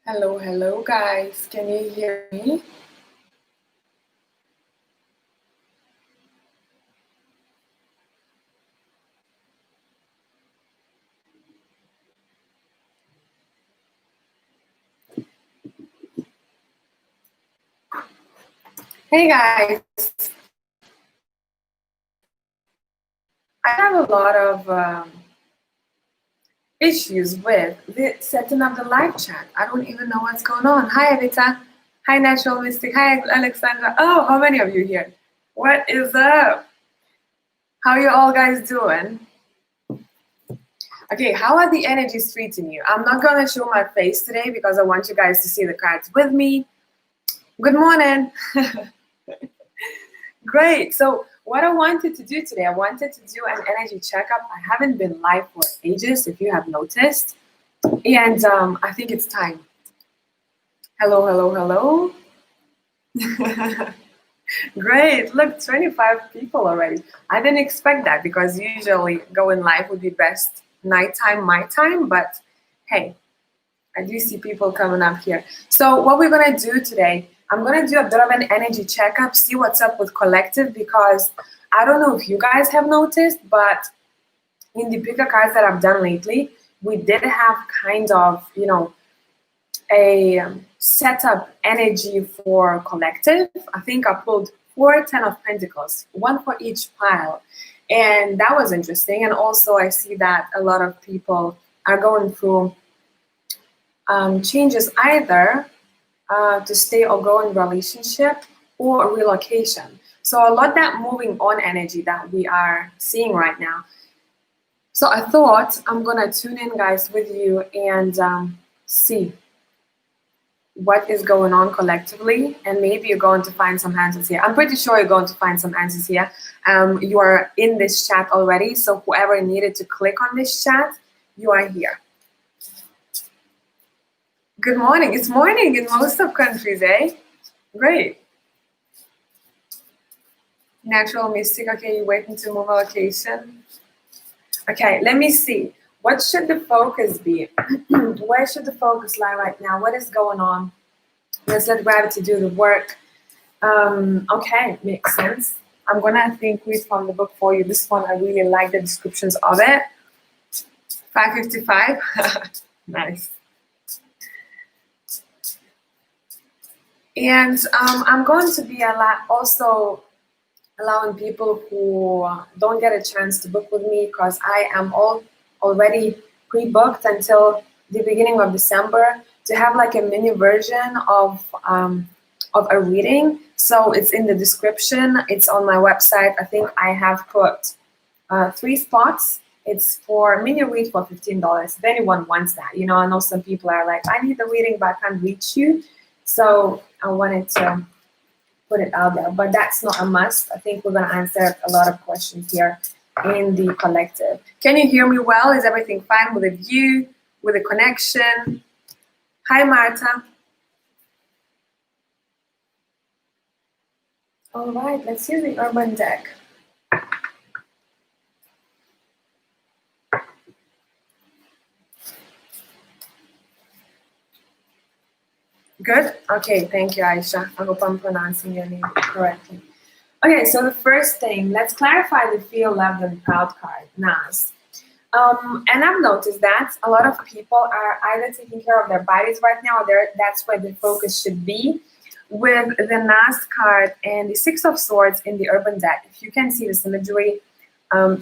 Hello, hello guys. Can you hear me? Hey guys. I have a lot of issues with setting up the live chat. I don't even know what's going on. Hi, Evita. Hi, Natural Mystic. Hi, Alexandra. Oh, how many of you here? What is up? How you all guys doing? Okay, how are the energies treating you? I'm not gonna show my face today because I want you guys to see the cards with me. Good morning. Great. So what I wanted to do today, I wanted to do an energy checkup. I haven't been live for ages, if you have noticed. And I think it's time. Hello, hello, hello. Great. Look, 25 people already. I didn't expect that because usually going live would be best nighttime, my time. But hey, I do see people coming up here. So what we're going to do today, I'm going to do a bit of an energy checkup, see what's up with collective, because I don't know if you guys have noticed, but in the bigger cards that I've done lately, we did have kind of, a setup energy for collective. I think I pulled 4 10 of Pentacles, one for each pile. And that was interesting. And also I see that a lot of people are going through changes either to stay or go in relationship or relocation. So a lot that moving on energy that we are seeing right now. So I thought I'm gonna tune in, guys, with you and see what is going on collectively, and maybe you're going to find some answers here. I'm pretty sure you're going to find some answers here. You are in this chat already, so whoever needed to click on this chat, you are here. Good morning. It's morning in most of countries, eh? Great. Natural Mystic. Okay, you're waiting to move a location. Okay, let me see. What should the focus be? Where should the focus lie right now? What is going on? Let's let gravity do the work. Okay, makes sense. I'm gonna read from the book for you. This one, I really like the descriptions of it. 555. Nice. And I'm going to be also allowing people who don't get a chance to book with me, because I am already pre-booked until the beginning of December, to have like a mini version of a reading. So it's in the description. It's on my website. I think I have put 3 spots. It's for mini read for $15. If anyone wants that, I know some people are like, I need the reading, but I can't reach you. So I wanted to put it out there, but that's not a must. I think we're going to answer a lot of questions here in the collective. Can you hear me well? Is everything fine with the view, with the connection? Hi, Marta. All right, let's use the urban deck. Good? Okay, thank you, Aisha. I hope I'm pronouncing your name correctly. Okay, so the first thing, let's clarify the feel, loved, and proud card, Nas. And I've noticed that a lot of people are either taking care of their bodies right now, or that's where the focus should be. With the Nas card and the Six of Swords in the urban deck, if you can see the imagery,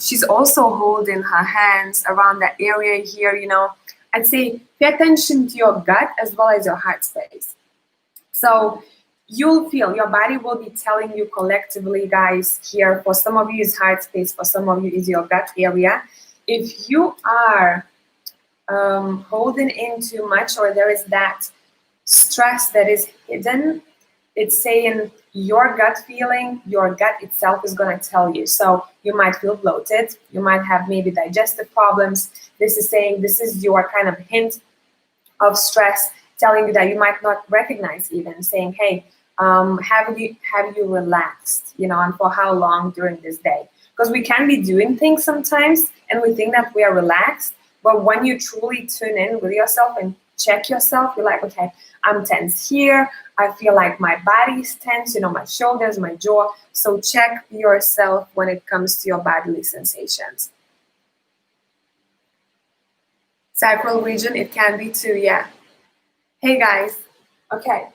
she's also holding her hands around that area here, I'd say pay attention to your gut as well as your heart space. So you'll feel, your body will be telling you collectively, guys, here, for some of you is heart space, for some of you is your gut area. If you are holding in too much, or there is that stress that is hidden, it's saying your gut feeling, your gut itself is going to tell you. So you might feel bloated, you might have maybe digestive problems. This is saying, this is your kind of hint of stress, telling you that you might not recognize, even saying, hey, have you relaxed, and for how long during this day? Because we can be doing things sometimes and we think that we are relaxed, but when you truly tune in with yourself and check yourself. You're like, okay, I'm tense here. I feel like my body is tense, my shoulders, my jaw. So check yourself when it comes to your bodily sensations. Sacral region, it can be too, yeah. Hey guys, okay.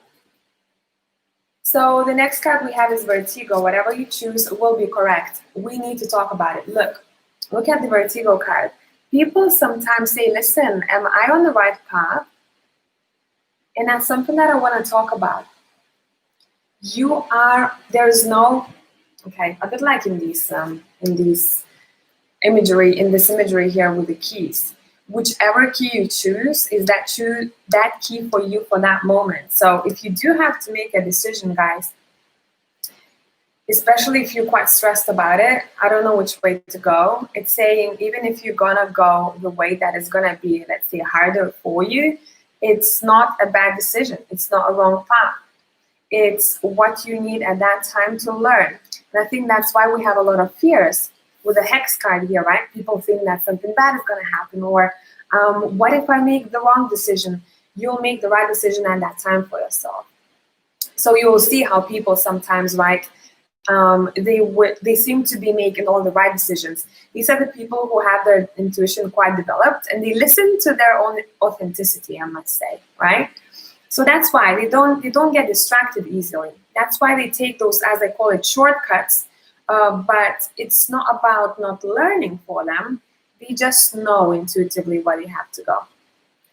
So the next card we have is vertigo. Whatever you choose will be correct. We need to talk about it. Look at the vertigo card. People sometimes say, listen, am I on the right path? And that's something that I want to talk about. There's no, okay, a bit like in this imagery here with the keys. Whichever key you choose is that key for you for that moment. So if you do have to make a decision, guys, especially if you're quite stressed about it, I don't know which way to go. It's saying even if you're gonna go the way that is gonna be, let's say, harder for you, it's not a bad decision. It's not a wrong path. It's what you need at that time to learn. And I think that's why we have a lot of fears with the hex card here, right? People think that something bad is going to happen, or what if I make the wrong decision? You'll make the right decision at that time for yourself. So you will see how people sometimes, right, they seem to be making all the right decisions. These are the people who have their intuition quite developed, and they listen to their own authenticity, I must say, right? So that's why they don't get distracted easily. That's why they take those, as I call it, shortcuts. But it's not about not learning for them. They just know intuitively where they have to go.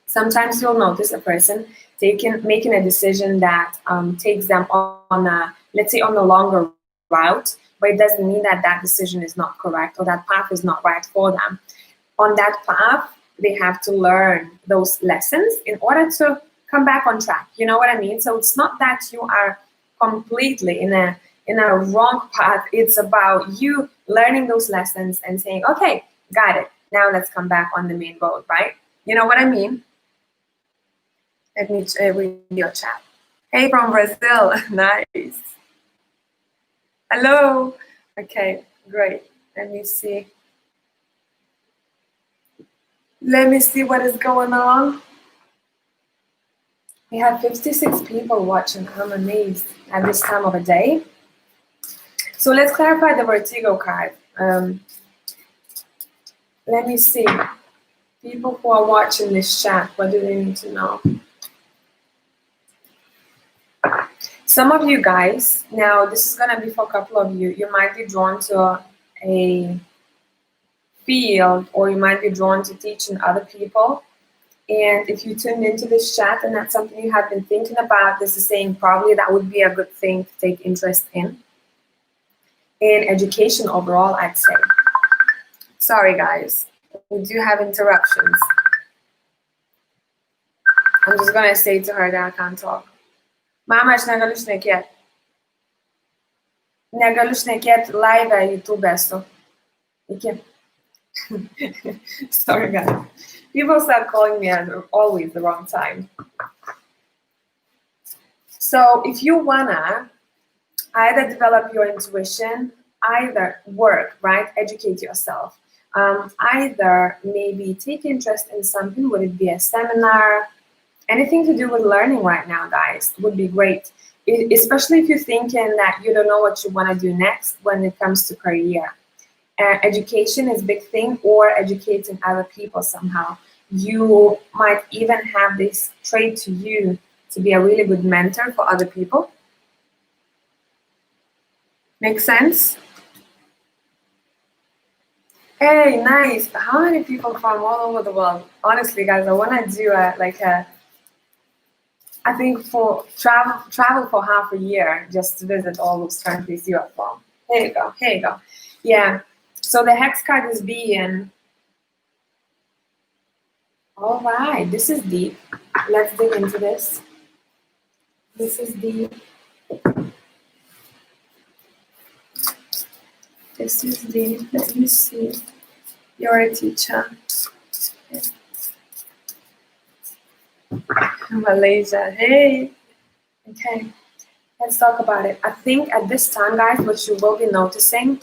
Sometimes you'll notice a person making a decision that takes them on let's say, on a longer route, but it doesn't mean that that decision is not correct or that path is not right for them. On that path, they have to learn those lessons in order to come back on track. You know what I mean? So it's not that you are completely in a wrong path. It's about you learning those lessons and saying, okay, got it. Now let's come back on the main road, right? You know what I mean? Let me read your chat. Hey, from Brazil. Nice. Hello. Okay, great. Let me see. Let me see what is going on. We have 56 people watching. I'm amazed at this time of the day. So let's clarify the vertigo card. Let me see. People who are watching this chat, what do they need to know? Some of you guys, now this is going to be for a couple of you, you might be drawn to a field, or you might be drawn to teaching other people. And if you tuned into this chat and that's something you have been thinking about, this is saying probably that would be a good thing to take interest in. In education overall, I'd say. Sorry, guys. We do have interruptions. I'm just going to say to her that I can't talk. Mama, nagalushnekiet. Nagalushnekiet live at YouTube. So. Sorry, guys. People start calling me at always the wrong time. So if you wanna either develop your intuition, either work, right? Educate yourself. Either maybe take interest in something, would it be a seminar, anything to do with learning right now, guys, would be great. Especially if you're thinking that you don't know what you want to do next when it comes to career. Education is a big thing, or educating other people somehow. You might even have this trait to you to be a really good mentor for other people. Make sense? Hey, nice. How many people from all over the world? Honestly, guys, I want to do I think for travel for half a year just to visit all those countries you are from. Here you go. Here you go. Yeah. So the hex card is being. All right. This is deep. Let's dig into this. This is deep. This is deep. Let me see. You're a teacher. Malaysia. Hey. Okay. Let's talk about it. I think at this time, guys, what you will be noticing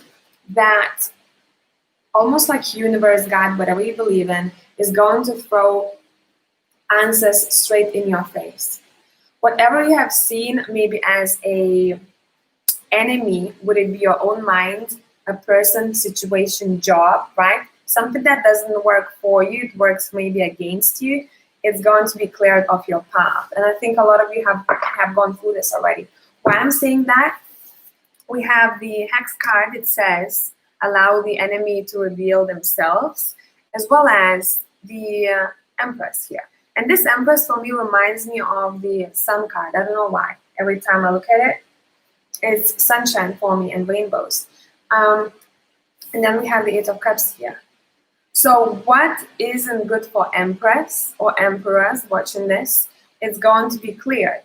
that almost like universe, God, whatever you believe in, is going to throw answers straight in your face. Whatever you have seen maybe as a enemy, would it be your own mind, a person, situation, job, right? Something that doesn't work for you, it works maybe against you, it's going to be cleared off your path. And I think a lot of you have gone through this already. Why I'm saying that, we have the hex card. It says, allow the enemy to reveal themselves, as well as the Empress here. And this Empress for me reminds me of the Sun card. I don't know why. Every time I look at it, it's sunshine for me and rainbows. And then we have the Eight of Cups here. So what isn't good for Empress or Emperors watching this is going to be cleared.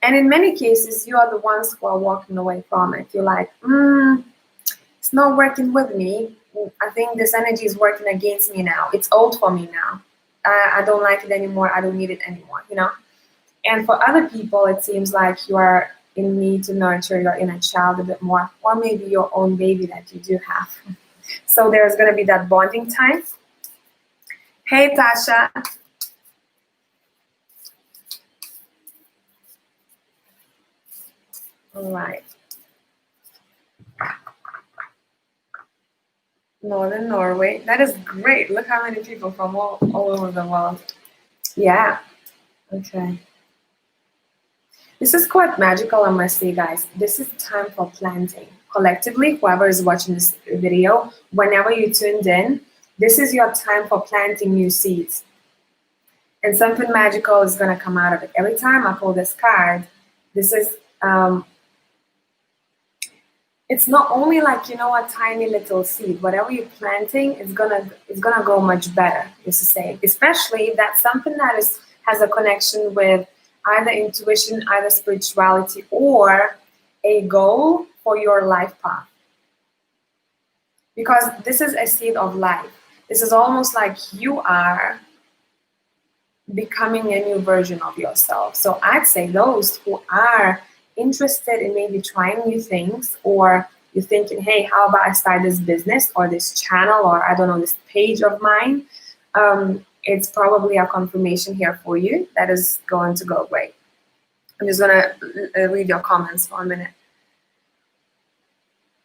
And in many cases, you are the ones who are walking away from it. You're like, it's not working with me. I think this energy is working against me now. It's old for me now. I don't like it anymore. I don't need it anymore, you know? And for other people, it seems like you are in need to nurture your inner child a bit more, or maybe your own baby that you do have. So there's going to be that bonding time. Hey, Tasha. All right. Northern Norway. That is great. Look how many people from all over the world. Yeah. Okay. This is quite magical, I must say, guys. This is time for planting. Collectively, whoever is watching this video, whenever you tuned in, this is your time for planting new seeds. And something magical is going to come out of it. Every time I pull this card, this is, it's not only like, you know, a tiny little seed. Whatever you're planting is gonna go much better, just to say. Especially if that's something that has a connection with either intuition, either spirituality, or a goal for your life path. Because this is a seed of life. This is almost like you are becoming a new version of yourself. So I'd say those who are interested in maybe trying new things, or you're thinking, hey, how about I start this business or this channel, or I don't know, this page of mine, it's probably a confirmation here for you that is going to go great. I'm just going to read your comments for a minute.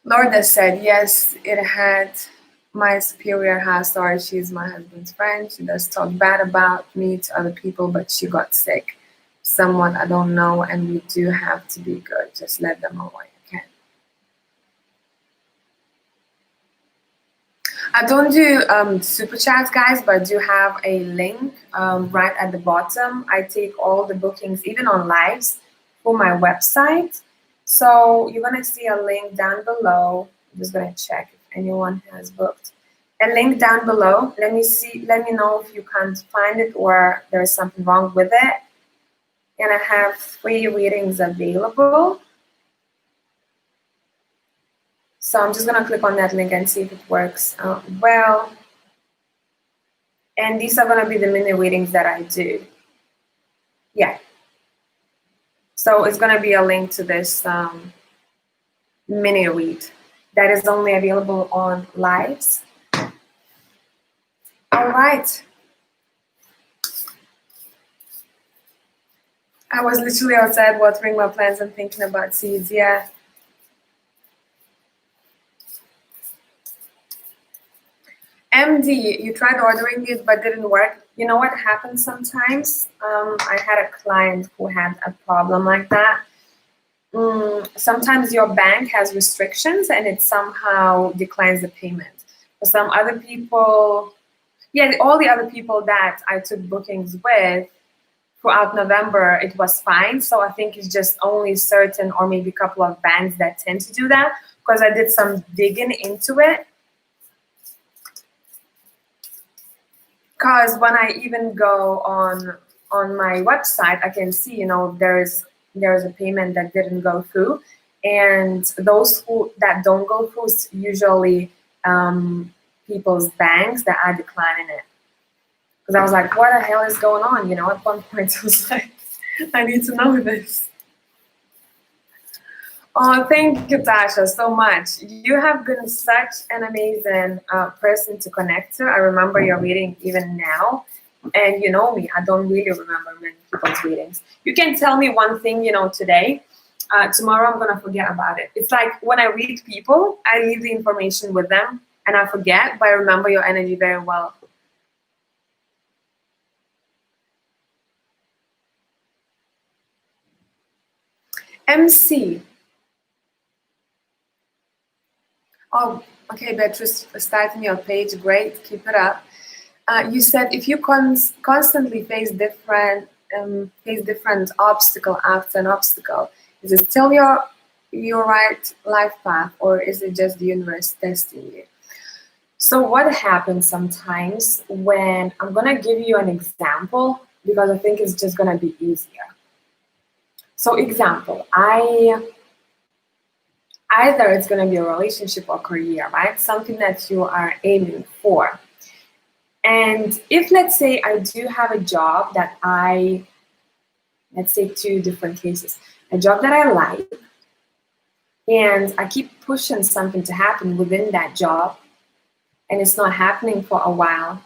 Lourdes said, yes, it had my superior has story. She's my husband's friend. She does talk bad about me to other people, but she got sick. Someone I don't know, and we do have to be good. Just let them away. Okay. I don't do super chats, guys, but I do have a link right at the bottom. I take all the bookings, even on lives, for my website. So you're going to see a link down below. I'm just going to check if anyone has booked. A link down below. Let me know if you can't find it or there's something wrong with it. And I have 3 readings available. So I'm just going to click on that link and see if it works well. And these are going to be the mini readings that I do. Yeah. So it's going to be a link to this mini read that is only available on lives. All right. I was literally outside watering my plants and thinking about seeds. Yeah. MD, you tried ordering it but didn't work. You know what happens sometimes? I had a client who had a problem like that. Sometimes your bank has restrictions and it somehow declines the payment. For some other people, yeah, all the other people that I took bookings with throughout November, it was fine. So I think it's just only certain or maybe a couple of banks that tend to do that, because I did some digging into it. Because when I even go on my website, I can see, you know, there's a payment that didn't go through, and those that don't go through is usually people's banks that are declining it. Because I was like, what the hell is going on? You know, at one point I was like, I need to know this. Oh, thank you, Tasha, so much. You have been such an amazing person to connect to. I remember your reading even now, And you know me, I don't really remember many people's readings. You can tell me one thing, today, tomorrow I'm gonna forget about it. It's like when I read people, I leave the information with them and I forget, but I remember your energy very well. MC. Oh, okay, Beatrice, starting your page, great, keep it up. You said if you constantly face different obstacle after an obstacle, is it still your right life path, or is it just the universe testing you? So what happens sometimes when I'm gonna give you an example because I think it's just gonna be easier. So example, either it's gonna be a relationship or career, right? Something that you are aiming for. And if, let's say, I do have a job that let's say two different cases, a job that I like, and I keep pushing something to happen within that job, and it's not happening for a while,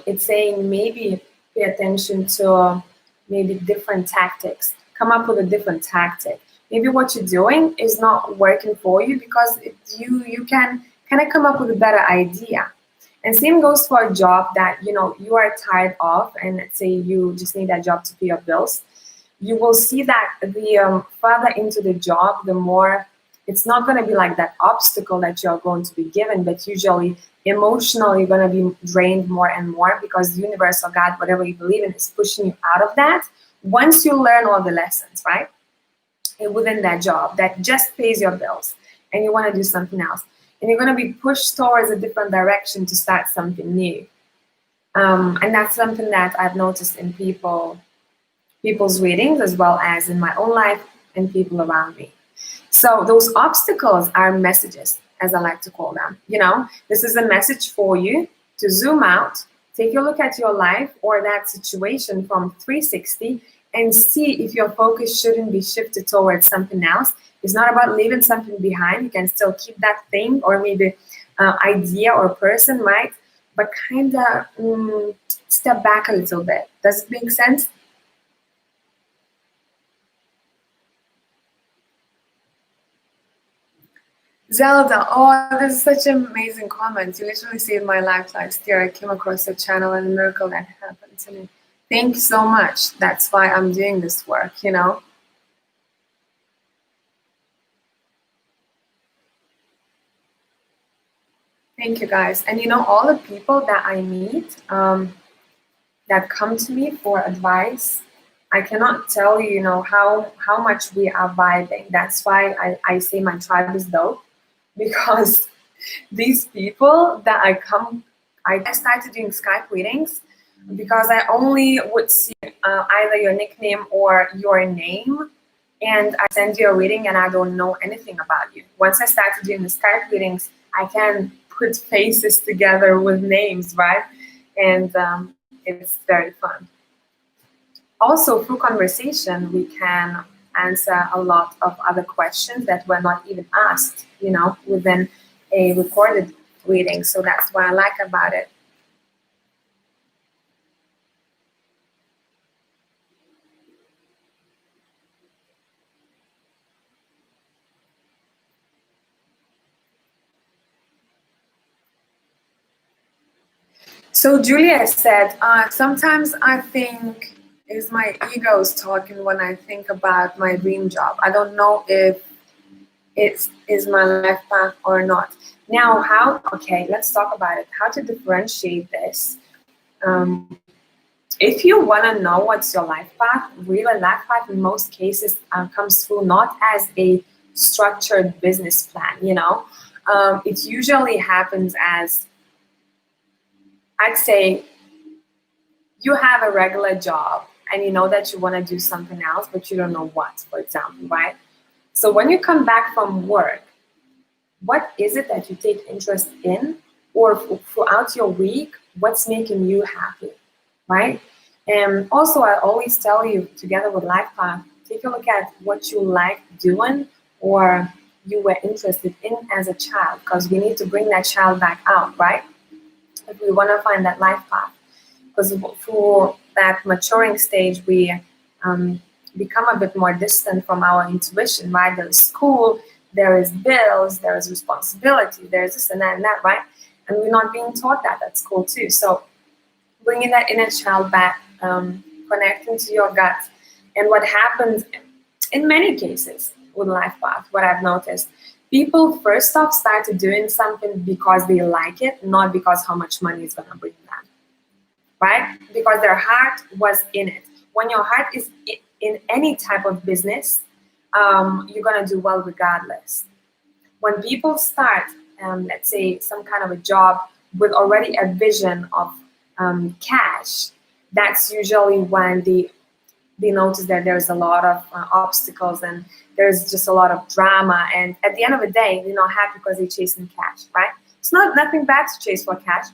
it's saying maybe pay attention to maybe different tactics, come up with a different tactic. Maybe what you're doing is not working for you because you can kind of come up with a better idea. And same goes for a job that you are tired of, and let's say you just need that job to pay your bills. You will see that the further into the job, the more it's not going to be like that obstacle that you're going to be given, but usually emotionally you're going to be drained more and more because the universe or God, whatever you believe in, is pushing you out of that. Once you learn all the lessons, right, and within that job that just pays your bills, and you want to do something else, and you're going to be pushed towards a different direction to start something new. And that's something that I've noticed in people's readings, as well as in my own life and people around me. So those obstacles are messages, as I like to call them. This is a message for you to zoom out, take a look at your life or that situation from 360 and see if your focus shouldn't be shifted towards something else. It's not about leaving something behind. You can still keep that thing or maybe idea or person, right? But kind of step back a little bit. Does it make sense? Zelda, oh, this is such an amazing comment. You literally saved my life last year. I came across your channel and a miracle that happened to me. Thank you so much. That's why I'm doing this work. Thank you, guys. And all the people that I meet that come to me for advice, I cannot tell you, how much we are vibing. That's why I say my tribe is dope, because these people that I started doing Skype readings because I only would see either your nickname or your name, and I send you a reading and I don't know anything about you. Once I started doing the Skype readings, I can put faces together with names, right? And it's very fun. Also, through conversation, we can answer a lot of other questions that were not even asked, within a recorded reading. So that's what I like about it. So Julia said, sometimes I think is my ego's talking when I think about my dream job. I don't know if it is my life path or not. Now, okay, let's talk about it. How to differentiate this. If you want to know what's your life path, really life path in most cases comes through not as a structured business plan, it usually happens as, I'd say, you have a regular job and you know that you want to do something else, but you don't know what, for example, right? So when you come back from work, what is it that you take interest in? Or throughout your week, what's making you happy, right? And also, I always tell you, together with Life Path, take a look at what you like doing or you were interested in as a child, because we need to bring that child back out, right? If we want to find that life path. because through that maturing stage, we become a bit more distant from our intuition, right? There's school, there is bills, there is responsibility, there's this and that, right? And we're not being taught that at school too. So bringing that inner child back, connecting to your gut, and what happens in many cases with life path, what I've noticed, people first off started doing something because they like it, not because how much money is going to bring them, right? Because their heart was in it. When your heart is in any type of business, you're going to do well regardless. When people start, let's say, some kind of a job with already a vision of cash, that's usually when they notice that there's a lot of obstacles and there's just a lot of drama. And at the end of the day, they're not happy because they're chasing cash, right? It's not nothing bad to chase for cash.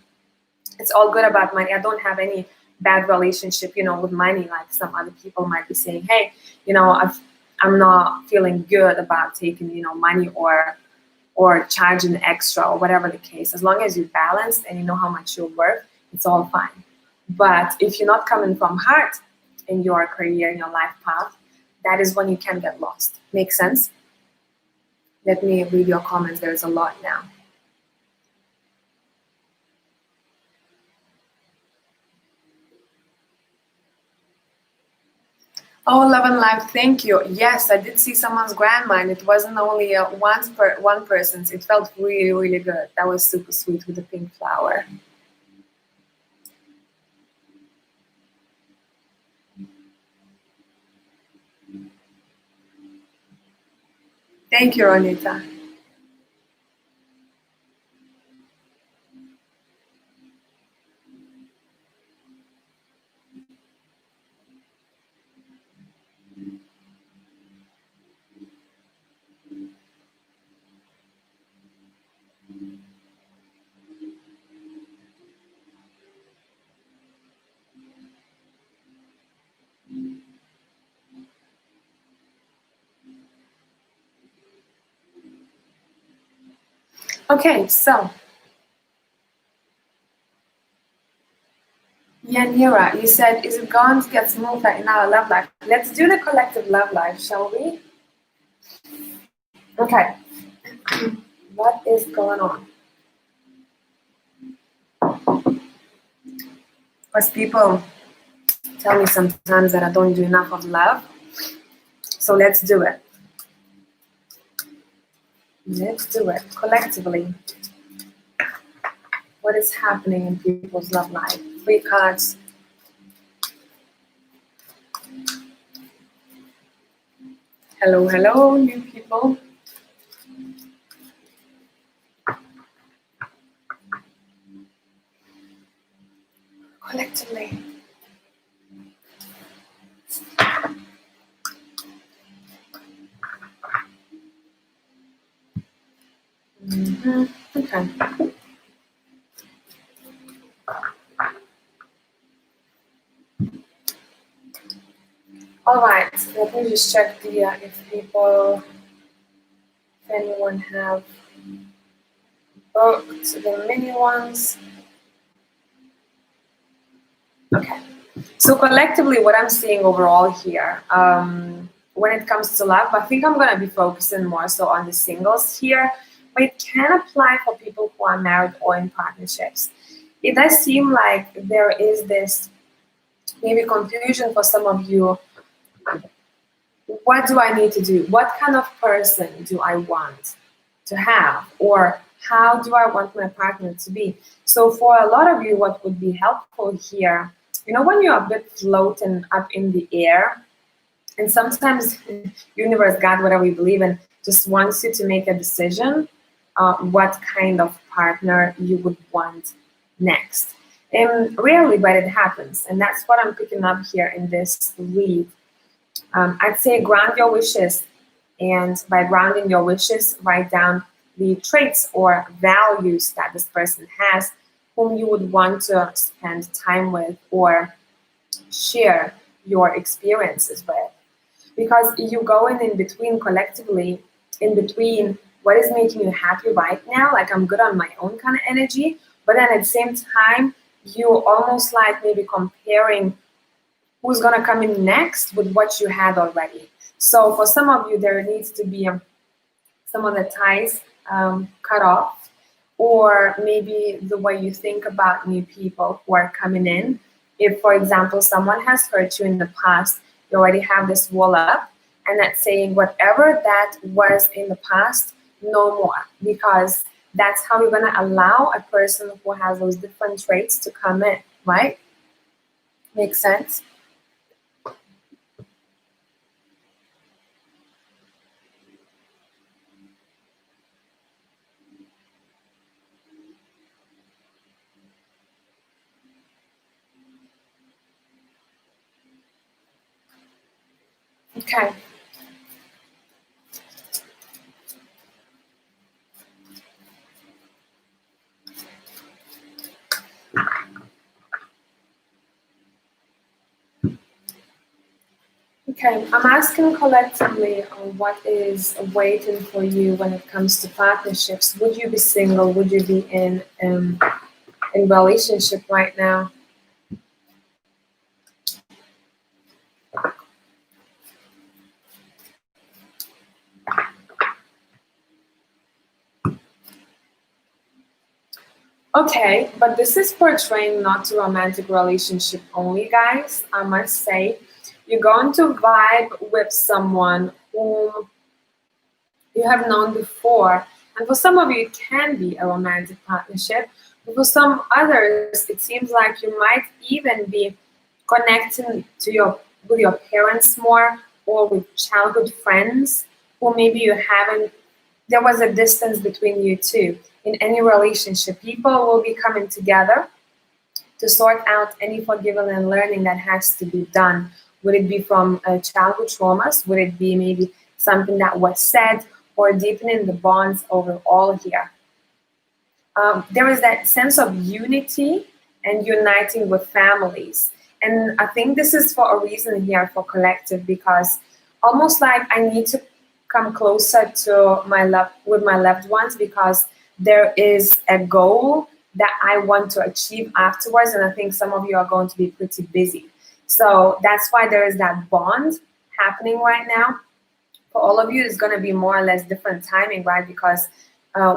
It's all good about money. I don't have any bad relationship, with money, like some other people might be saying, hey, I'm not feeling good about taking, money or charging extra or whatever the case. As long as you're balanced and you know how much you're worth, it's all fine. But if you're not coming from heart in your career, in your life path, that is when you can get lost. Make sense? Let me read your comments. There's a lot now. Oh, Love and Life, thank you. Yes, I did see someone's grandma, and it wasn't only one person's. It felt really, really good. That was super sweet with the pink flower. Thank you, Ronita. Okay, so Yanira, you said, is it going to get smoother in our love life? Let's do the collective love life, shall we? Okay. What is going on? Because people tell me sometimes that I don't do enough of love. So let's do it. Let's do it collectively. What is happening in people's love life? 3 cards. Hello, hello, new people. Collectively. Okay. All right. Let me just check if anyone have booked the mini ones. Okay. So collectively, what I'm seeing overall here, when it comes to love, I think I'm going to be focusing more so on the singles here, but it can apply for people who are married or in partnerships. It does seem like there is this maybe confusion for some of you. What do I need to do? What kind of person do I want to have? Or how do I want my partner to be? So for a lot of you, what would be helpful here, when you're a bit floating up in the air, and sometimes universe, God, whatever you believe in, just wants you to make a decision what kind of partner you would want next. And rarely, but it happens. And that's what I'm picking up here in this read. I'd say ground your wishes. And by grounding your wishes, write down the traits or values that this person has, whom you would want to spend time with or share your experiences with. Because you going in between collectively, in between what is making you happy right now, like I'm good on my own kind of energy, but then at the same time, you almost like maybe comparing who's gonna come in next with what you had already. So for some of you, there needs to be some of the ties cut off, or maybe the way you think about new people who are coming in. If, for example, someone has hurt you in the past, you already have this wall up, and that's saying whatever that was in the past, no more, because that's how you're going to allow a person who has those different traits to come in, right? Makes sense? Okay. Okay, I'm asking collectively on what is waiting for you when it comes to partnerships. Would you be single? Would you be in relationship right now? Okay, but this is portraying not a romantic relationship only, guys. I must say, you're going to vibe with someone whom you have known before. And for some of you, it can be a romantic partnership. But for some others, it seems like you might even be connecting to with your parents more, or with childhood friends who maybe you haven't, there was a distance between you two. In any relationship, people will be coming together to sort out any forgiving and learning that has to be done. Would it be from childhood traumas? Would it be maybe something that was said, or deepening the bonds overall here? There is that sense of unity and uniting with families. And I think this is for a reason here for collective, because almost like I need to come closer to my with my loved ones, because there is a goal that I want to achieve afterwards. And I think some of you are going to be pretty busy. So that's why there is that bond happening right now. For all of you, it's going to be more or less different timing, right? Because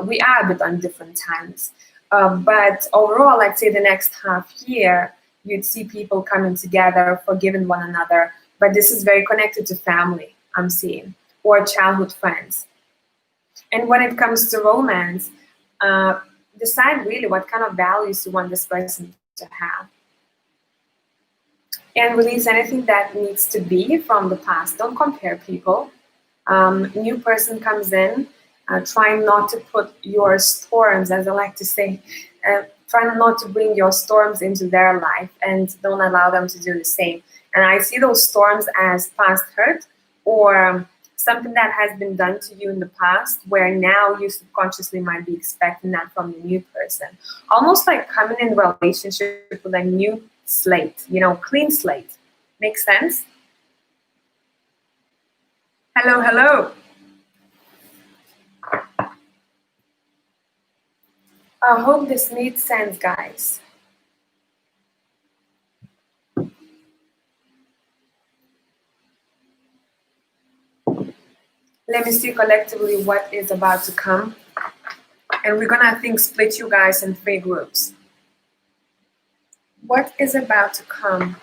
we are a bit on different times. But overall, I'd say the next half year, you'd see people coming together, forgiving one another. But this is very connected to family, I'm seeing, or childhood friends. And when it comes to romance, decide really what kind of values you want this person to have. And release anything that needs to be from the past. Don't compare people. New person comes in, try not to put your storms, as I like to say, try not to bring your storms into their life, and don't allow them to do the same. And I see those storms as past hurt, or something that has been done to you in the past, where now you subconsciously might be expecting that from the new person. Almost like coming in relationship with a new slate, clean slate. Makes sense? Hello, hello. I hope this made sense, guys. Let me see collectively what is about to come. And we're gonna, I think, split you guys in 3 groups. What is about to come?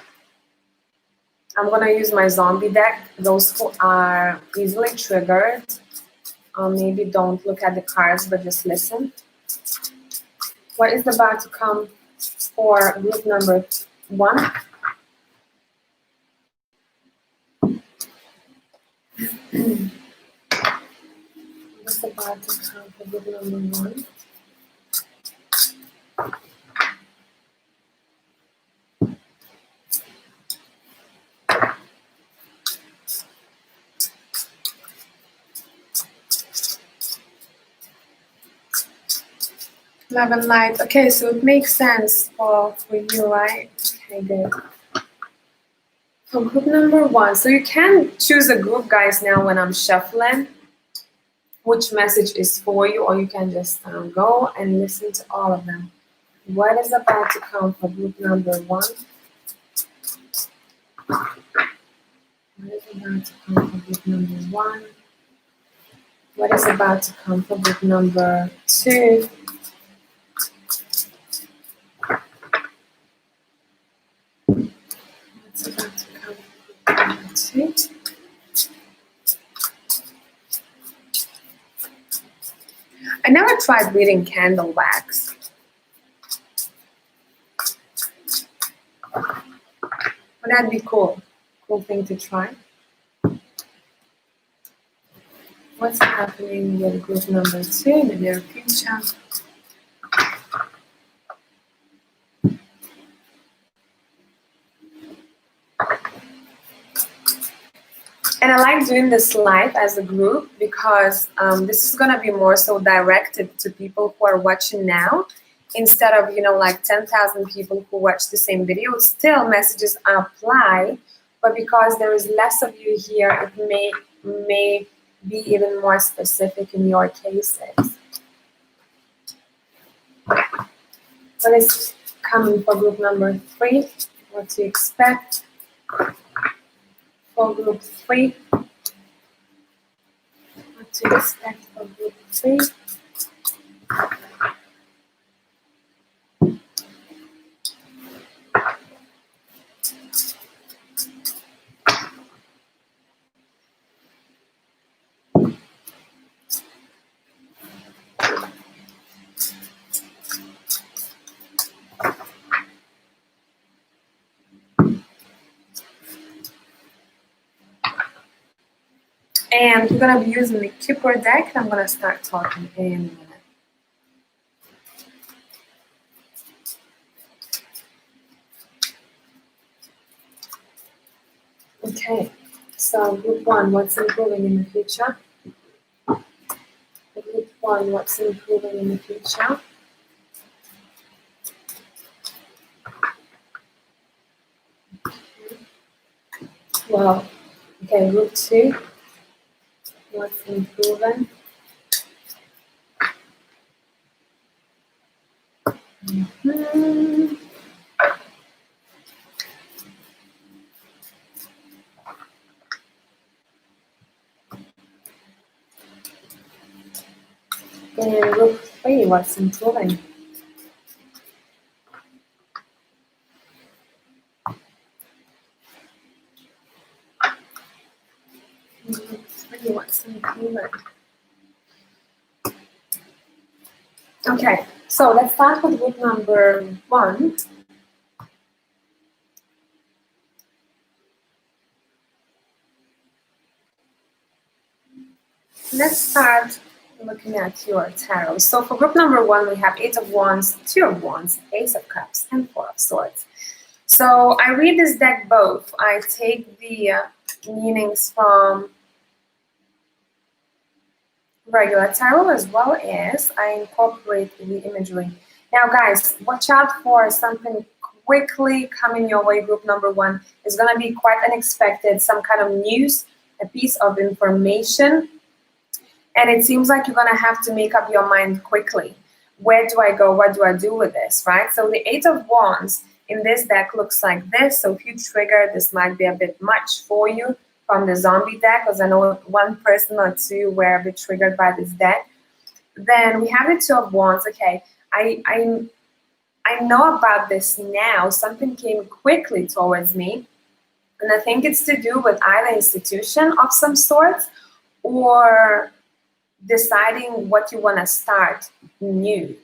I'm gonna use my zombie deck. Those who are easily triggered, maybe don't look at the cards, but just listen. What is about to come for group number 1? What's about to come for group number 1? Love and light. Okay, so it makes sense for you, right? Okay, good. For group number 1, so you can choose a group, guys, now when I'm shuffling, which message is for you, or you can just go and listen to all of them. What is about to come for group number 1? What is about to come for group number 1? What is about to come for group number 2? What's about to come for group number 2? I never tried reading candle wax. But that'd be cool. Cool thing to try. What's happening with group number 2 in the near future? And I like doing this live as a group because this is going to be more so directed to people who are watching now instead of, you know, like 10,000 people who watch the same video. Still, messages apply, but because there is less of you here, it may be even more specific in your cases. What is coming for group number 3? What to expect for group 3? What to expect for group 3? And we're going to be using the Kipper deck. I'm going to start talking in a minute. Okay, so group 1, what's improving in the future? Group 1, what's improving in the future? Well, okay, group 2, what's improving? And group 3, what's improving? Group 3, what's improving? Okay, so let's start with group number 1. Let's start looking at your tarot. So for group number 1, we have 8 of Wands, 2 of Wands, Ace of Cups, and 4 of Swords. So I read this deck both. I take the meanings from regular tarot as well as I incorporate the imagery. Now guys, watch out for something quickly coming your way. Group number 1 is going to be quite unexpected, some kind of news, a piece of information. And it seems like you're going to have to make up your mind quickly. Where do I go? What do I do with this, right? So the 8 of Wands in this deck looks like this. So if you trigger, this might be a bit much for you from the zombie deck, because I know one person or two were a bit triggered by this deck. Then we have the 2 of Wands. Okay, I know about this now. Something came quickly towards me. And I think it's to do with either institution of some sort or deciding what you want to start new.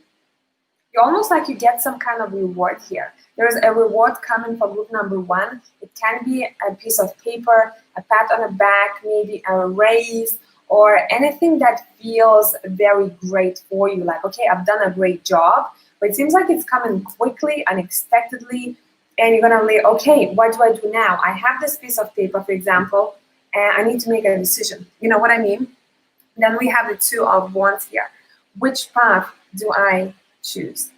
You almost like you get some kind of reward here. There's a reward coming for group number 1. It can be a piece of paper, a pat on the back, maybe a raise, or anything that feels very great for you. Like, okay, I've done a great job, but it seems like it's coming quickly, unexpectedly, and you're gonna lay, okay, what do I do now? I have this piece of paper, for example, and I need to make a decision. You know what I mean? Then we have the 2 of Wands here. Which path do I choose?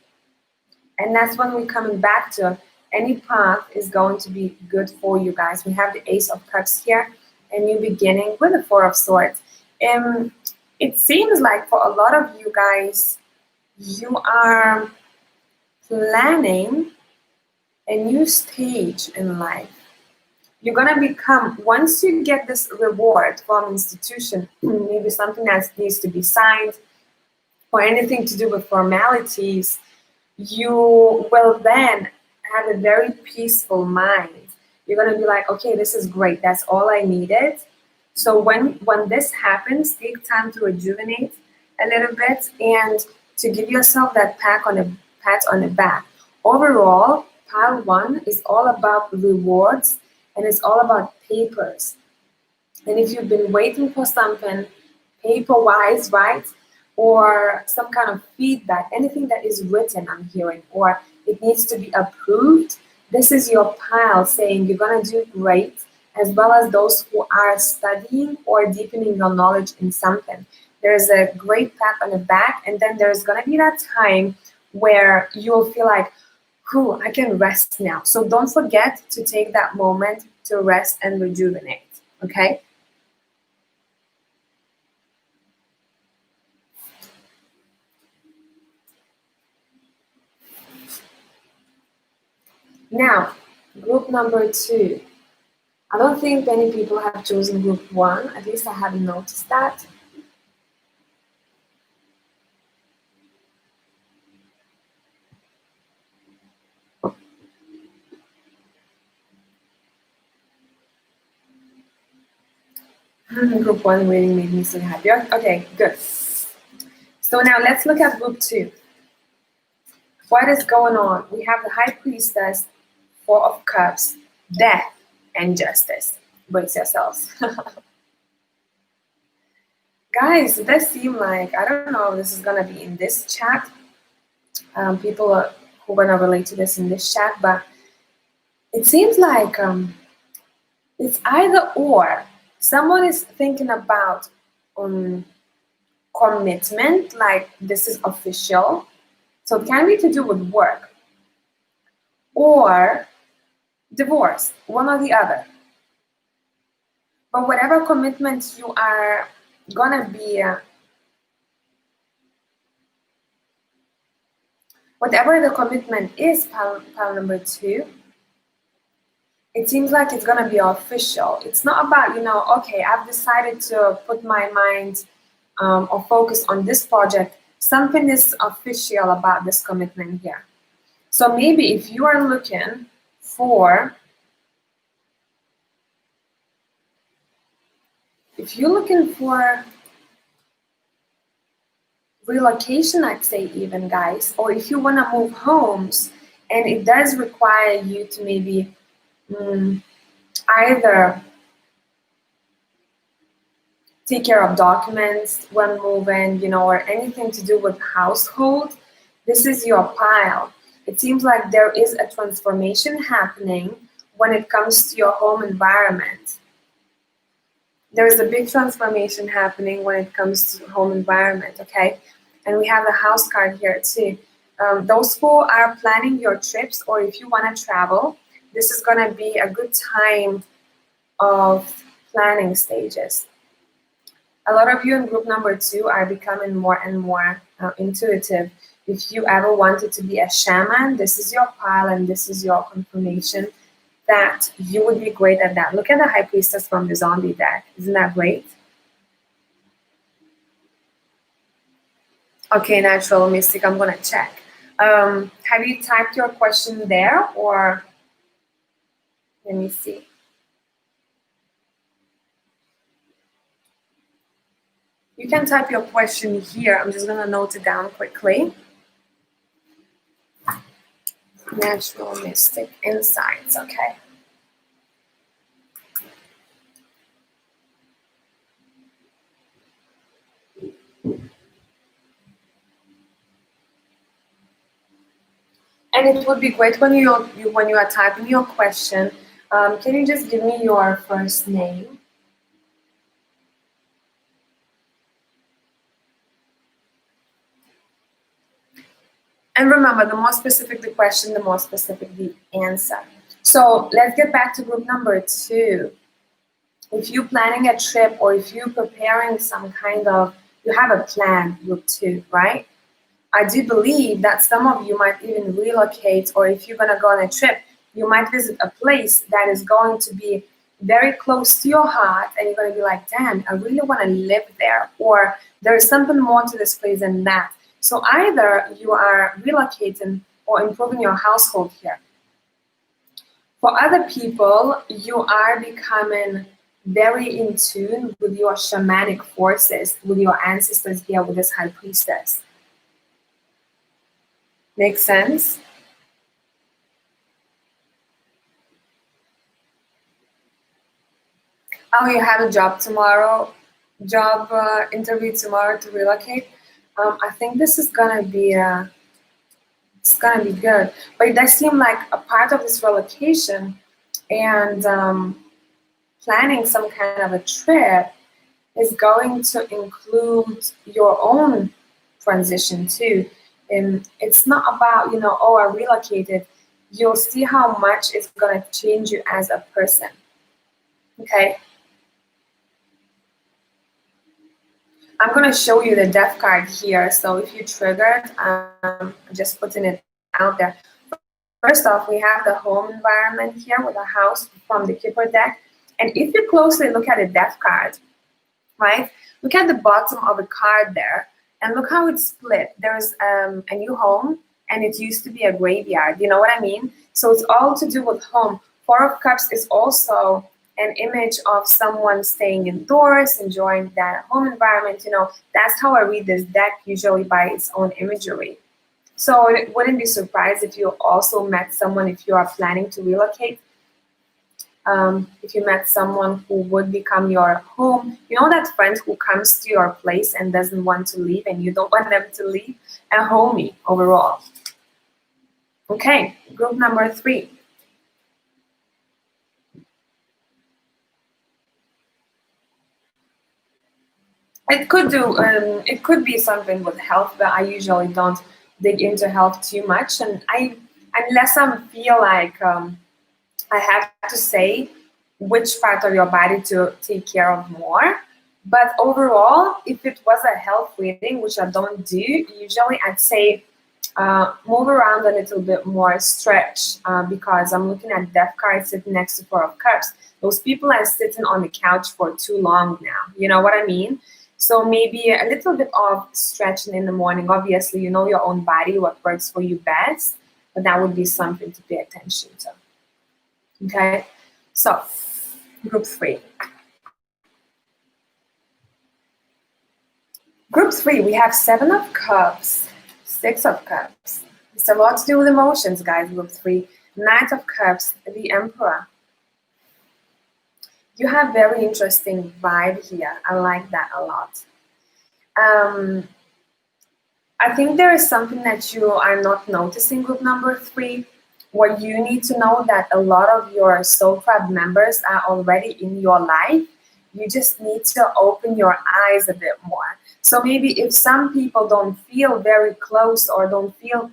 And that's when we're coming back to any path is going to be good for you guys. We have the Ace of Cups here, a new beginning with the 4 of Swords. It seems like for a lot of you guys, you are planning a new stage in life. You're gonna become, once you get this reward from institution, maybe something that needs to be signed or anything to do with formalities, you will then have a very peaceful mind. You're gonna be like, okay, this is great. That's all I needed. So when this happens, take time to rejuvenate a little bit and to give yourself that pat on the back. Overall, pile one is all about rewards and it's all about papers. And if you've been waiting for something paper-wise, right, or some kind of feedback, anything that is written, I'm hearing, or it needs to be approved, this is your pile saying you're going to do great, as well as those who are studying or deepening your knowledge in something. There's a great pat on the back, and then there's going to be that time where you'll feel like, whew, I can rest now. So don't forget to take that moment to rest and rejuvenate, okay? Now, group number 2. I don't think many people have chosen group 1, at least I haven't noticed that. Group 1 really made me so happy. Okay, good. So now let's look at group 2. What is going on? We have the High Priestess, 4 of Cups, Death, and Justice. Brace yourselves. Guys, it does seem like, I don't know if this is going to be in this chat. People who are going to relate to this in this chat, but it seems like it's either or. Someone is thinking about commitment, like this is official. So it can be to do with work or divorce, one or the other. But whatever commitment you are gonna be, whatever the commitment is, pile number 2, it seems like it's gonna be official. It's not about, okay, I've decided to put my mind or focus on this project. Something is official about this commitment here. So maybe if you are looking for, relocation, I'd say even, guys, or if you want to move homes and it does require you to maybe either take care of documents when moving, or anything to do with household, this is your pile. It seems like there is a transformation happening when it comes to your home environment. There is a big transformation happening when it comes to home environment, okay? And we have the house card here too. Those who are planning your trips, or if you want to travel, this is going to be a good time of planning stages. A lot of you in group number 2 are becoming more and more intuitive. If you ever wanted to be a shaman, this is your pile and this is your confirmation that you would be great at that. Look at the High Priestess from the zombie deck. Isn't that great? Okay, Natural Mystic, I'm going to check. Have you typed your question there, or let me see. You can type your question here. I'm just going to note it down quickly. Natural Mystic Insights, okay. And it would be great when you are typing your question. Can you just give me your first name? And remember, the more specific the question, the more specific the answer. So let's get back to group number 2. If you're planning a trip, or if you're preparing some kind of, you have a plan, group 2, right? I do believe that some of you might even relocate, or if you're going to go on a trip, you might visit a place that is going to be very close to your heart, and you're going to be like, damn, I really want to live there, or there is something more to this place than that. So either you are relocating or improving your household here. For other people, you are becoming very in tune with your shamanic forces, with your ancestors here, with this high priestess. Make sense? Oh, you have a job tomorrow, job interview tomorrow to relocate. I think this is gonna be it's gonna be good, but it does seem like a part of this relocation and planning some kind of a trip is going to include your own transition too. And it's not about, oh, I relocated. You'll see how much it's going to change you as a person. Okay? I'm going to show you the death card here. So if you triggered, just putting it out there. First off, we have the home environment here with a house from the Keeper deck. And if you closely look at the death card, right? Look at the bottom of the card there, and look how it's split. There's a new home, and it used to be a graveyard. You know what I mean? So it's all to do with home. Four of Cups is also an image of someone staying indoors, enjoying that home environment. That's how I read this deck, usually by its own imagery. So it wouldn't be surprised if you also met someone, if you are planning to relocate, if you met someone who would become your home. That friend who comes to your place and doesn't want to leave, and you don't want them to leave. A homie overall. Okay, group number 3. It could be something with health, but I usually don't dig into health too much, and unless I feel like I have to say which part of your body to take care of more. But overall, if it was a health reading, which I don't do usually, I'd say move around a little bit more, stretch, because I'm looking at Death card sitting next to Four of Cups. Those people are sitting on the couch for too long now. You know what I mean? So maybe a little bit of stretching in the morning. Obviously, you know your own body, what works for you best, but that would be something to pay attention to. Okay, so group 3. Group 3, we have 7 of Cups, 6 of Cups. It's a lot to do with emotions, guys, group 3. Knight of Cups, the Emperor. You have very interesting vibe here. I like that a lot. I think there is something that you are not noticing, group number 3, where you need to know that a lot of your soul tribe members are already in your life. You just need to open your eyes a bit more. So maybe if some people don't feel very close, or don't feel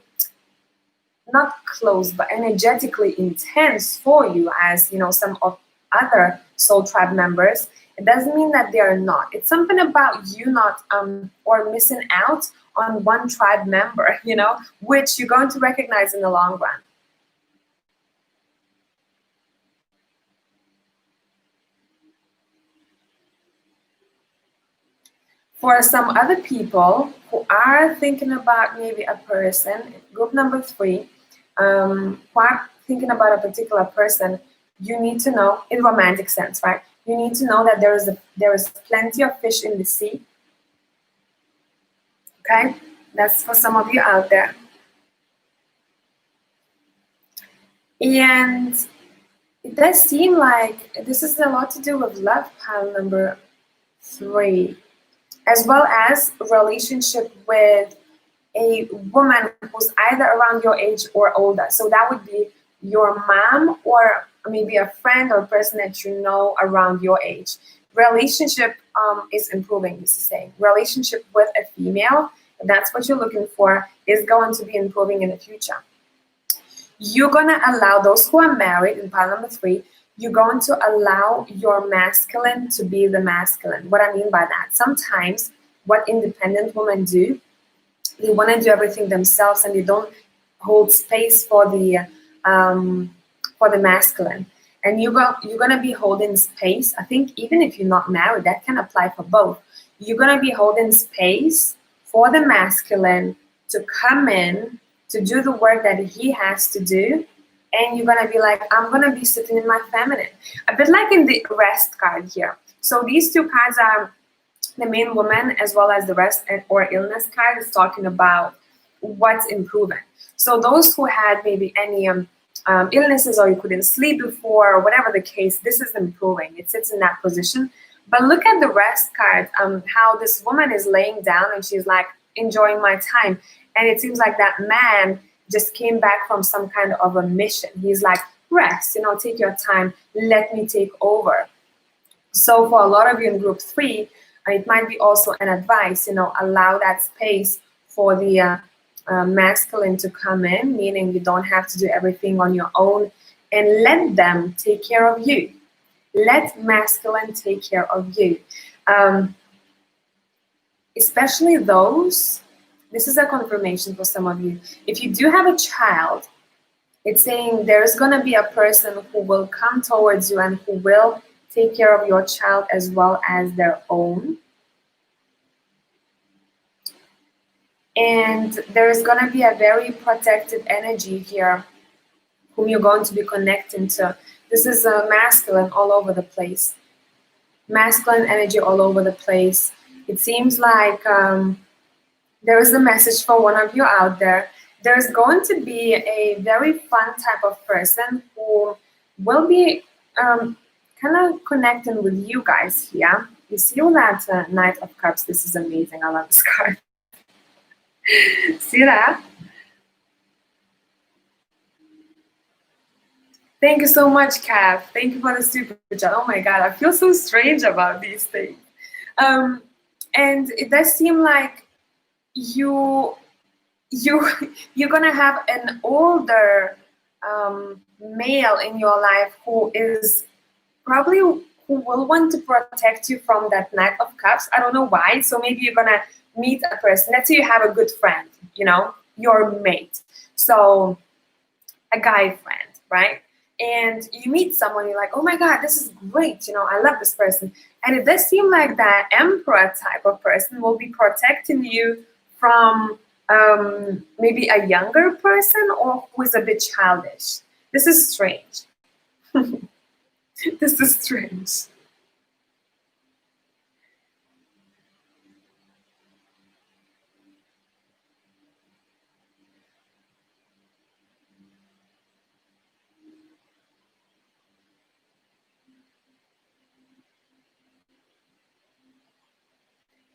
not close but energetically intense for you as some of other soul tribe members, it doesn't mean that they are not. It's something about you not or missing out on one tribe member, which you're going to recognize in the long run. For some other people who are thinking about maybe a person, group number 3, who are thinking about a particular person, you need to know, in romantic sense, right? You need to know that there is plenty of fish in the sea. Okay, that's for some of you out there. And it does seem like this is a lot to do with love, pile number 3, as well as relationship with a woman who's either around your age or older. So that would be your mom, or maybe a friend or person that you know around your age. Relationship is improving, this is saying. Relationship with a female, if that's what you're looking for, is going to be improving in the future. You're going to allow those who are married, in pile number 3, you're going to allow your masculine to be the masculine. What I mean by that, sometimes what independent women do, They want to do everything themselves, and they don't hold space um, for the masculine. And you're gonna be holding space. I think even if you're not married, that can apply for both. You're gonna be holding space for the masculine to come in to do the work that he has to do, and you're gonna be like, I'm gonna be sitting in my feminine, a bit like in the rest card here. So these two cards are the main woman as well as the rest or illness card is talking about what's improving. So those who had maybe any illnesses or you couldn't sleep before or whatever the case, this is improving. It sits in that position. But look at the rest card, how this woman is laying down and she's like enjoying my time. And it seems like that man just came back from some kind of a mission. He's like, rest, take your time, let me take over. So for a lot of you in group 3, it might be also an advice, allow that space for the masculine to come in, meaning you don't have to do everything on your own, and let them take care of you. Let masculine take care of you. Especially those, this is a confirmation for some of you. If you do have a child, it's saying there's going to be a person who will come towards you and who will take care of your child as well as their own. And there's going to be a very protective energy here whom you're going to be connecting to. This is a masculine all over the place. Masculine energy all over the place. It seems like there is a message for one of you out there. There's going to be a very fun type of person who will be kind of connecting with you guys here. You see all that Knight of Cups? This is amazing. I love this card. See that? Thank you so much, Kath. Thank you for the super chat. Oh my God, I feel so strange about these things. And it does seem like you're gonna have an older male in your life who is probably who will want to protect you from that Knight of Cups. I don't know why. So maybe you're gonna meet a person. Let's say you have a good friend, your mate. So a guy friend, right? And you meet someone, you're like, oh my God, this is great. I love this person. And it does seem like that emperor type of person will be protecting you from maybe a younger person or who is a bit childish. This is strange. This is strange.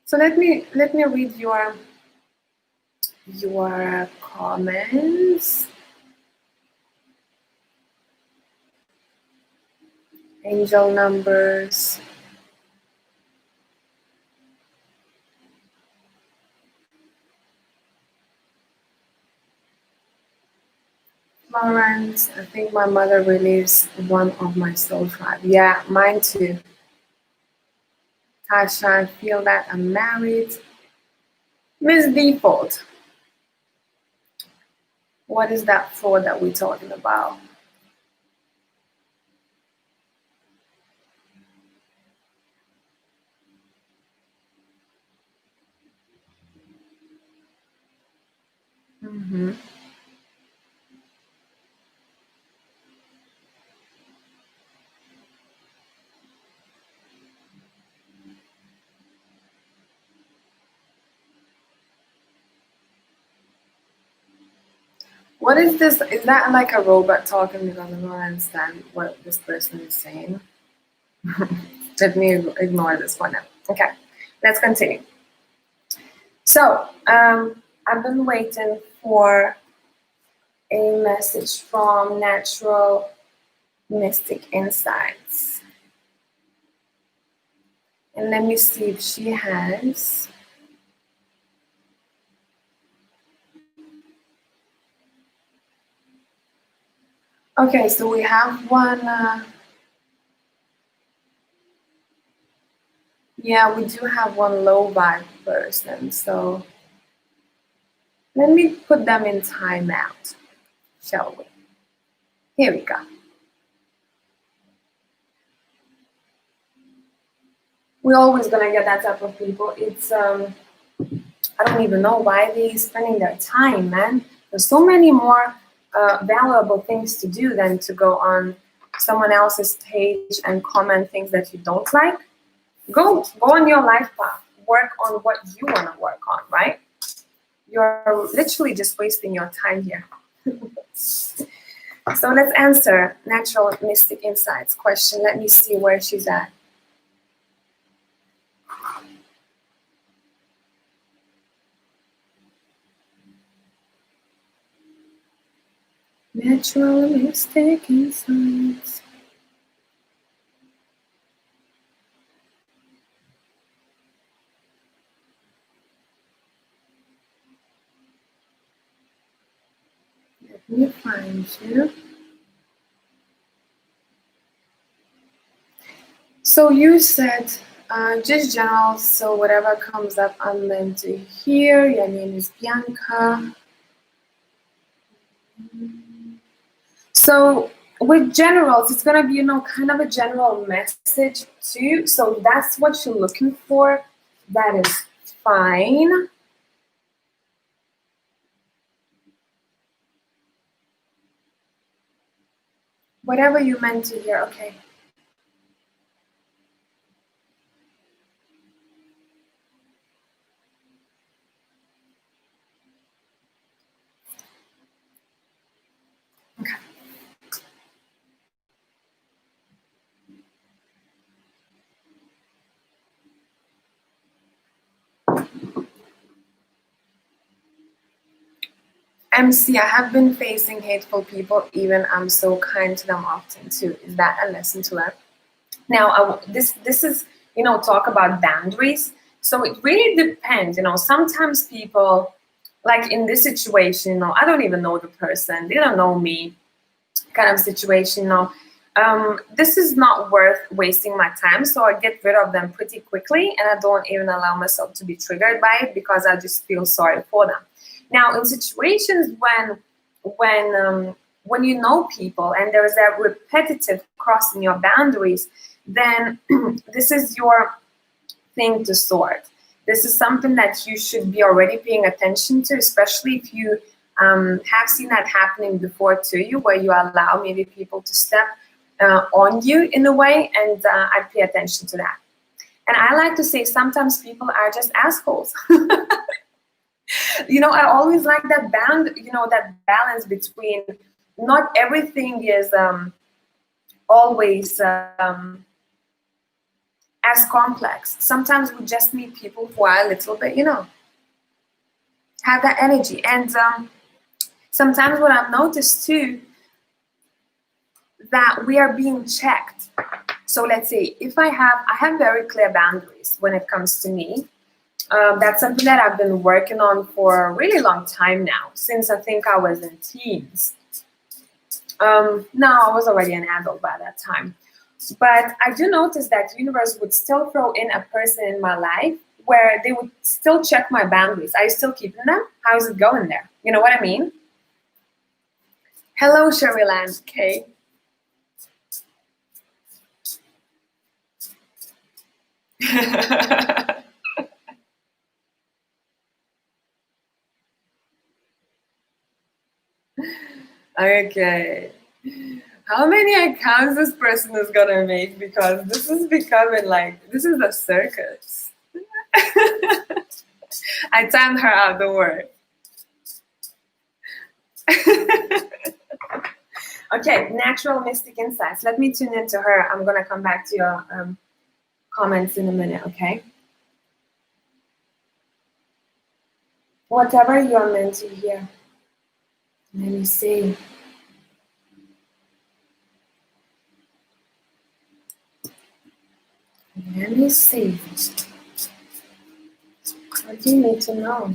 So let me read your comments. Angel numbers. Florence, I think my mother relieves one of my soul tribe. Yeah, mine too. Tasha, I feel that I'm married. Miss Default, what is that for that we're talking about? Mm-hmm. What is this? Is that like a robot talking? Because I don't understand what this person is saying. Let me ignore this one now. Okay, let's continue. So, I've been waiting for a message from Natural Mystic Insights. And let me see if she has. Okay, so we have one. Yeah, we do have one low vibe person. So Let me put them in timeout, shall we? Here we go. We're always gonna get that type of people. It's I don't even know why they're spending their time, man. There's so many more valuable things to do than to go on someone else's page and comment things that you don't like. Go on your life path. Work on what you want to work on, right? You're literally just wasting your time here. So let's answer Natural Mystic Insights question. Let me see where she's at. Natural Mystic Insights. Let me find you. So you said just general, so whatever comes up I'm meant to hear. Your name is Bianca. So with generals, it's gonna be, you know, kind of a general message too. So that's what you're looking for. That is fine. Whatever you meant to hear, okay. Okay. MC, I have been facing hateful people, even I'm so kind to them often too. Is that a lesson to learn? Now, this is, you know, talk about boundaries. So it really depends, you know, sometimes people, like in this situation, you know, I don't even know the person, they don't know me, kind of situation, you know. This is not worth wasting my time, so I get rid of them pretty quickly, and I don't even allow myself to be triggered by it because I just feel sorry for them. Now, in situations when you know people and there is a repetitive crossing your boundaries, then this is your thing to sort. This is something that you should be already paying attention to, especially if you have seen that happening before to you, where you allow maybe people to step on you in a way, and I pay attention to that. And I like to say sometimes people are just assholes. You know, I always like that that balance between not everything is always as complex. Sometimes we just meet people who are a little bit, you know, have that energy. And sometimes what I've noticed too, that we are being checked. So let's say if I have very clear boundaries when it comes to me. That's something that I've been working on for a really long time now, since I think I was in teens. No, I was already an adult by that time. But I do notice that the universe would still throw in a person in my life where they would still check my boundaries. Are you still keeping them? How's it going there? You know what I mean? Hello, Sherry Land, Kay. Okay. How many accounts this person is gonna make? Because this is becoming like, this is a circus. I timed her out, don't worry. Okay, Natural Mystic Insights. Let me tune into her. I'm gonna come back to your comments in a minute, okay? Whatever you're meant to hear. Let me see. Let me see. What do you need to know?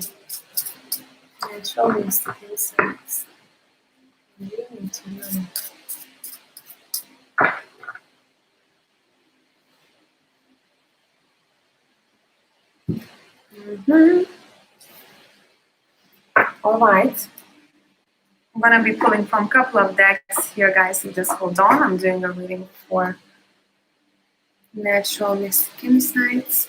Natural Mystic Insights. What do you need to know? All right. I'm gonna be pulling from a couple of decks here, guys. So just hold on. I'm doing a reading for natural mystic insights.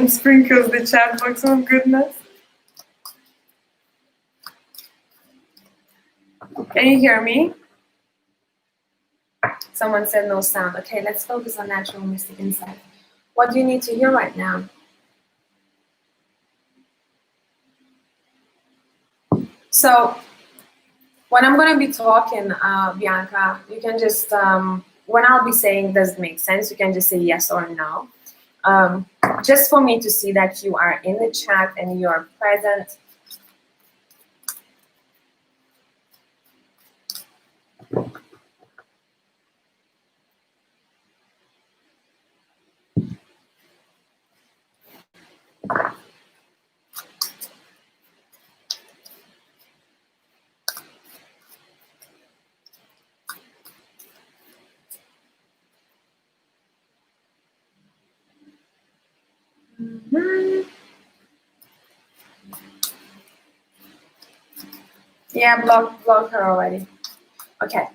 Sprinkles the chat box. Oh goodness. Can you hear me? Someone said no sound. Okay, let's focus on natural mystic insight. What do you need to hear right now? So when I'm going to be talking, Bianca, you can just, when I'll be saying does it make sense, you can just say yes or no. Just for me to see that you are in the chat and you are present. Yeah, block her already. Okay.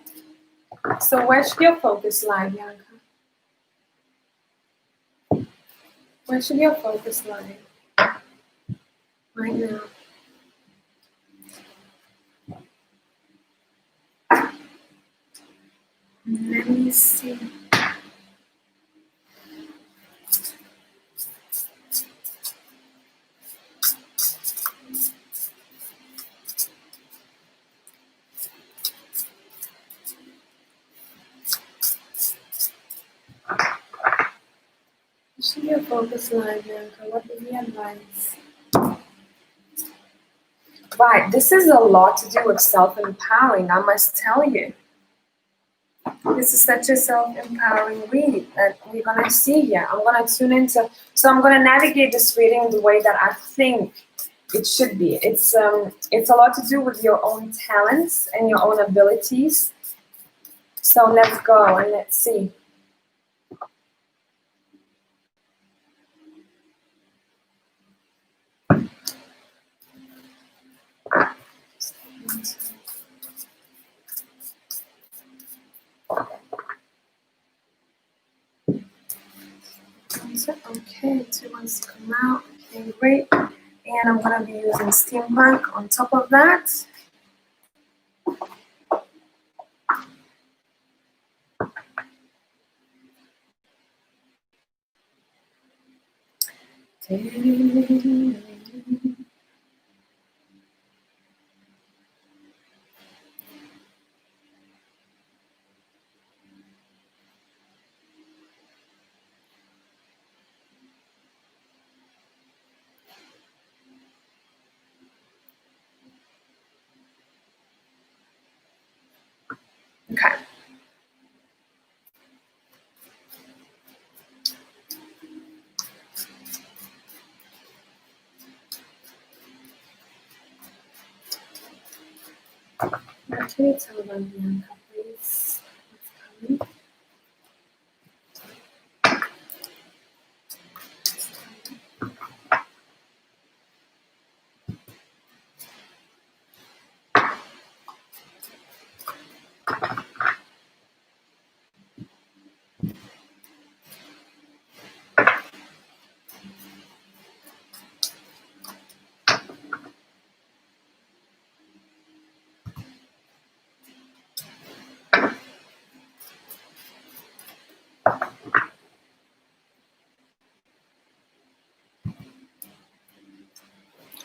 So where should your focus lie, Bianca? Where should your focus lie right now? Let me see. Where should your focus lie, Bianca? What is the advice? Right, this is a lot to do with self-empowering, I must tell you. This is such a self-empowering read that we're gonna see here. I'm gonna tune into, so I'm gonna navigate this reading the way that I think it should be. It's a lot to do with your own talents and your own abilities. So let's go and let's see. Okay, two wants to come out. Okay, great. And I'm gonna be using steampunk on top of that. Okay. Now, can you tell them, Bianca, please, what's coming?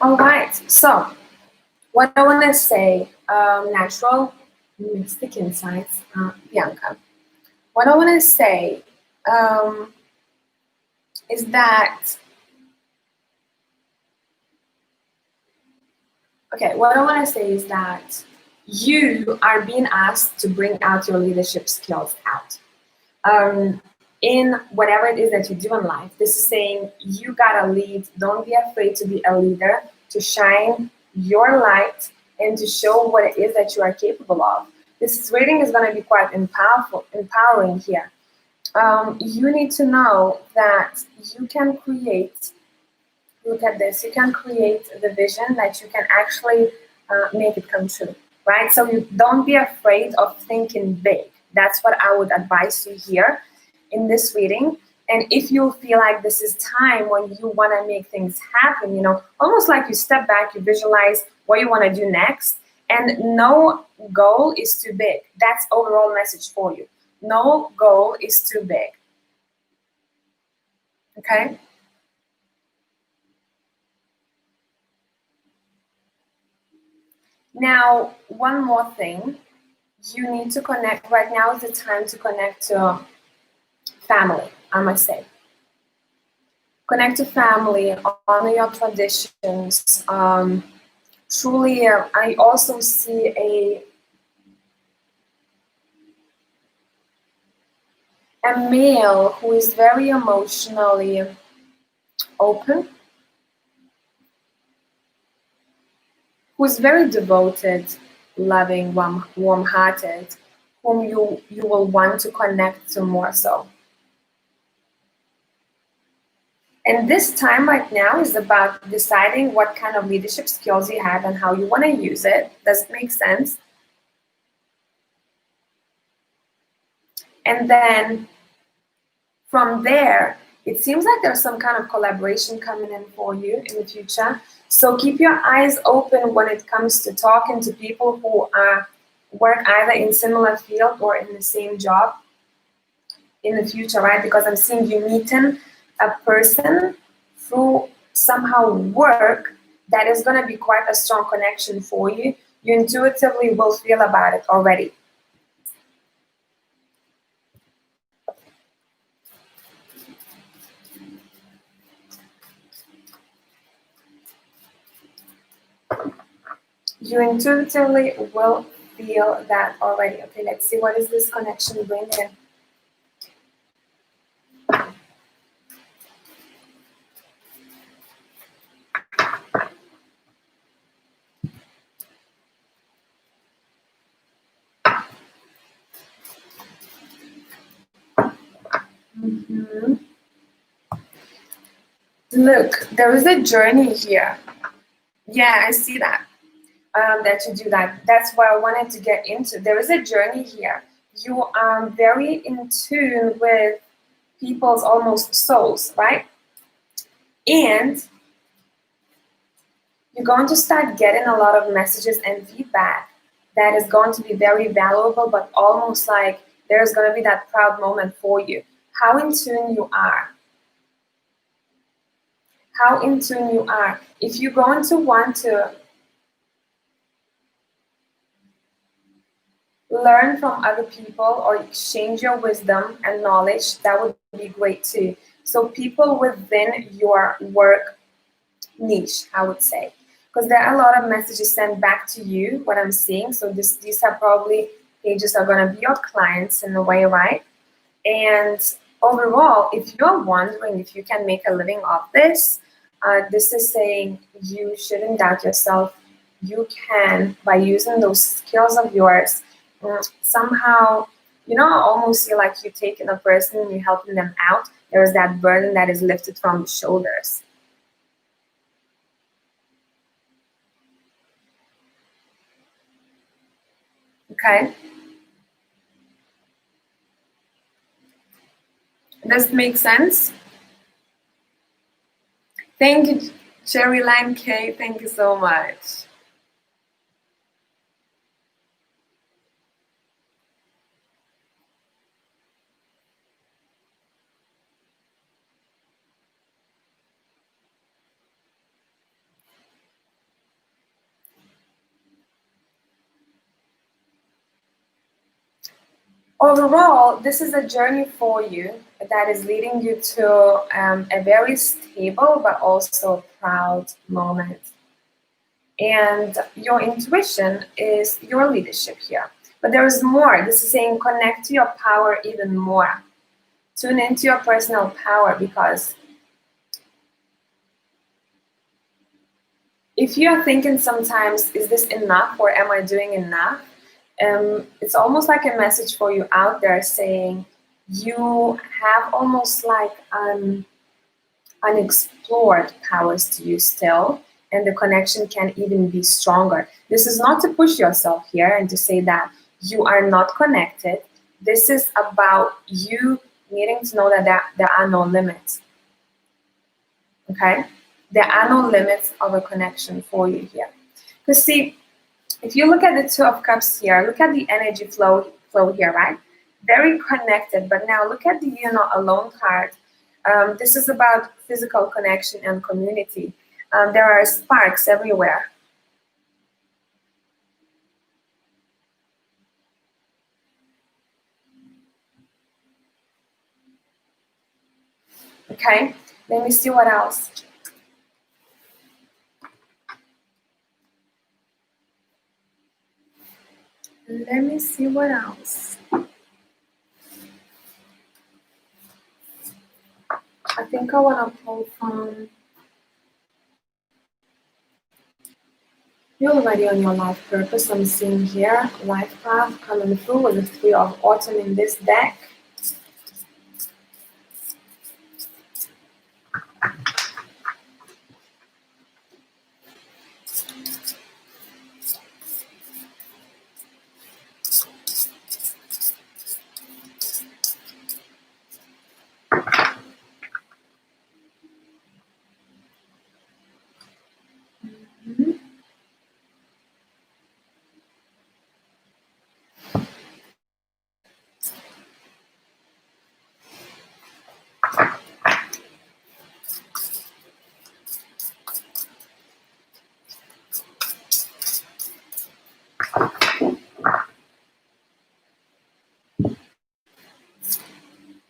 All right. So, what I want to say, natural mystic insights, Bianca. What I want to say um, is that, okay, what I want to say is that you are being asked to bring out your leadership skills out. In whatever it is that you do in life, this is saying you gotta lead. Don't be afraid to be a leader, to shine your light and to show what it is that you are capable of. This reading is going to be quite empowering here. You need to know that you can create, look at this, you can create the vision that you can actually make it come true, right? So you don't be afraid of thinking big. That's what I would advise you here in this reading. And if you feel like this is time when you want to make things happen, you know, almost like you step back, you visualize what you want to do next, and no goal is too big. That's overall message for you. No goal is too big. Okay? Now, one more thing. You need to connect. Right now is the time to connect to family, I must say. Connect to family, honor your traditions. Truly, I also see a male who is very emotionally open, who is very devoted, loving, warm-hearted, whom you will want to connect to more so. And this time right now is about deciding what kind of leadership skills you have and how you want to use it. Does it make sense? And then from there, it seems like there's some kind of collaboration coming in for you in the future. So keep your eyes open when it comes to talking to people who work either in similar field or in the same job in the future, right? Because I'm seeing you meeting a person through somehow work that is going to be quite a strong connection for you. You intuitively will feel about it already. You intuitively will feel that already. Okay, let's see what is this connection bringing. Mm-hmm. Look, there is a journey here. Yeah, I see that. That you do that. That's why I wanted to get into. There is a journey here. You are very in tune with people's almost souls, right? And you're going to start getting a lot of messages and feedback that is going to be very valuable, but almost like there's going to be that proud moment for you. How in tune you are. How in tune you are. If you're going to want to learn from other people or exchange your wisdom and knowledge, that would be great too. So people within your work niche, I would say, because there are a lot of messages sent back to you, what I'm seeing. So these are probably pages are going to be your clients in a way, right? And overall, if you're wondering if you can make a living off this, this is saying you shouldn't doubt yourself. You can, by using those skills of yours, somehow, you know, I almost feel like you're taking a person and you're helping them out. There's that burden that is lifted from the shoulders. Okay? Does it make sense? Thank you, Cherry Line K. Thank you so much. Overall, this is a journey for you that is leading you to a very stable but also proud moment. And your intuition is your leadership here. But there is more. This is saying connect to your power even more. Tune into your personal power, because if you're thinking sometimes, is this enough or am I doing enough? It's almost like a message for you out there saying you have almost like unexplored powers to you still, and the connection can even be stronger. This is not to push yourself here and to say that you are not connected. This is about you needing to know that there are no limits. Okay? There are no limits of a connection for you here. Because see, if you look at the Two of Cups here, look at the energy flow here, right? Very connected. But now look at the You're Not Alone card. This is about physical connection and community. There are sparks everywhere. Okay, let me see what else. Let me see what else. I think I want to pull from. You're already on your life purpose. I'm seeing here life path coming through with the Three of Autumn in this deck.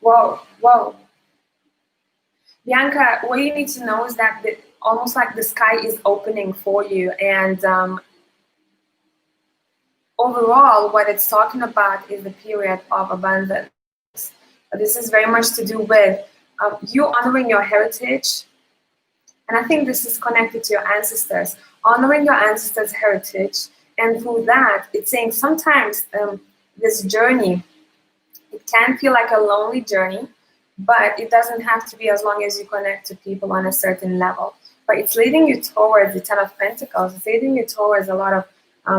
Whoa, whoa. Bianca, what you need to know is that almost like the sky is opening for you. And overall, what it's talking about is the period of abundance. This is very much to do with you honoring your heritage. And I think this is connected to your ancestors, honoring your ancestors' heritage. And through that, it's saying sometimes this journey, it can feel like a lonely journey, but it doesn't have to be as long as you connect to people on a certain level. But it's leading you towards the Ten of Pentacles. It's leading you towards a lot of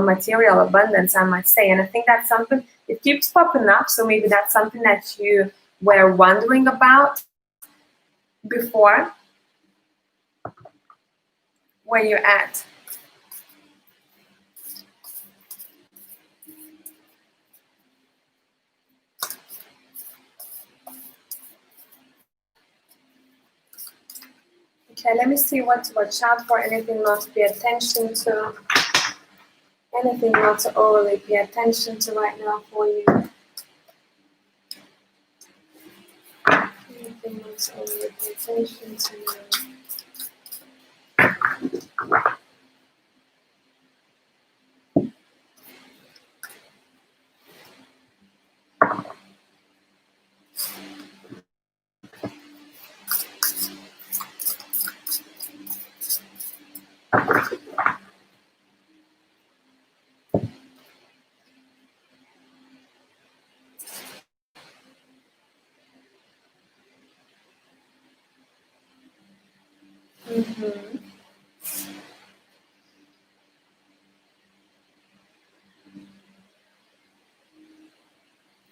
material abundance, I might say. And I think that's something, it keeps popping up. So maybe that's something that you were wondering about before, where you're at. Okay, let me see what to watch out for, anything not to pay attention to, anything not to overly pay attention to right now for you. Anything not to overly pay attention to. Mm-hmm.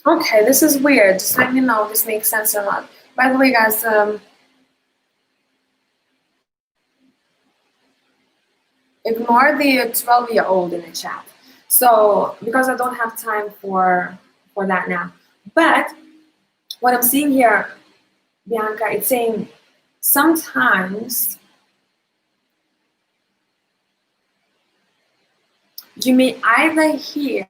Okay, this is weird. Just let me know if this makes sense or not. By the way, guys, ignore the 12-year-old in the chat. So, because I don't have time for that now. But what I'm seeing here, Bianca, it's saying sometimes you may either hear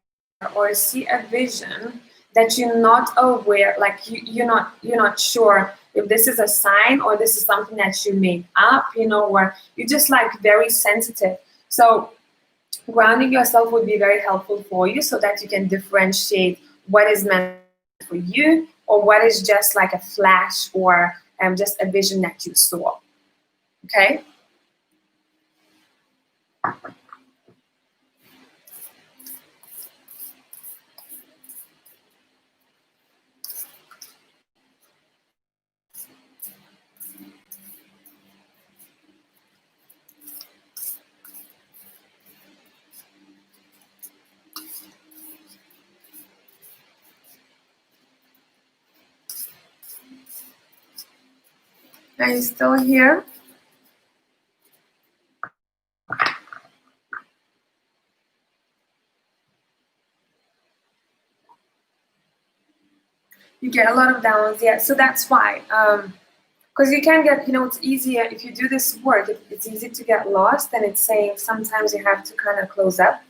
or see a vision that you're not aware, like you're not sure if this is a sign or this is something that you made up, or you're just like very sensitive. So grounding yourself would be very helpful for you so that you can differentiate what is meant for you or what is just like a flash or just a vision that you saw. Okay. Are you still here? You get a lot of downloads, yeah. So that's why. Because you can get, it's easier if you do this work, it's easy to get lost, and it's saying sometimes you have to kind of close up.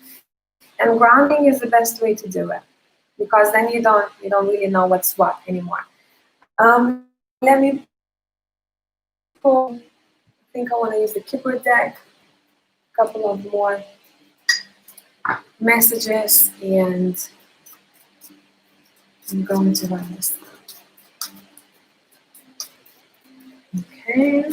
And grounding is the best way to do it, because then you don't really know what's what anymore. Let me pull, I think I want to use the keyboard deck, a couple of more messages, and I'm going to run this. Okay.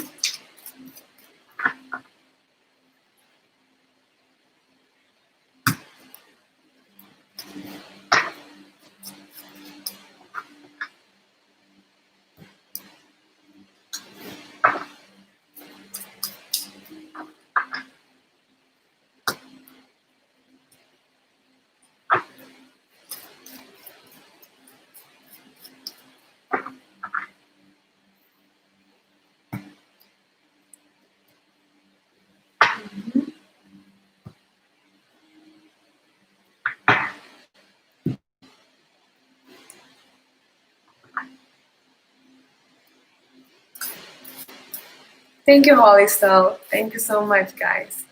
Thank you, Holly Still. Thank you so much, guys.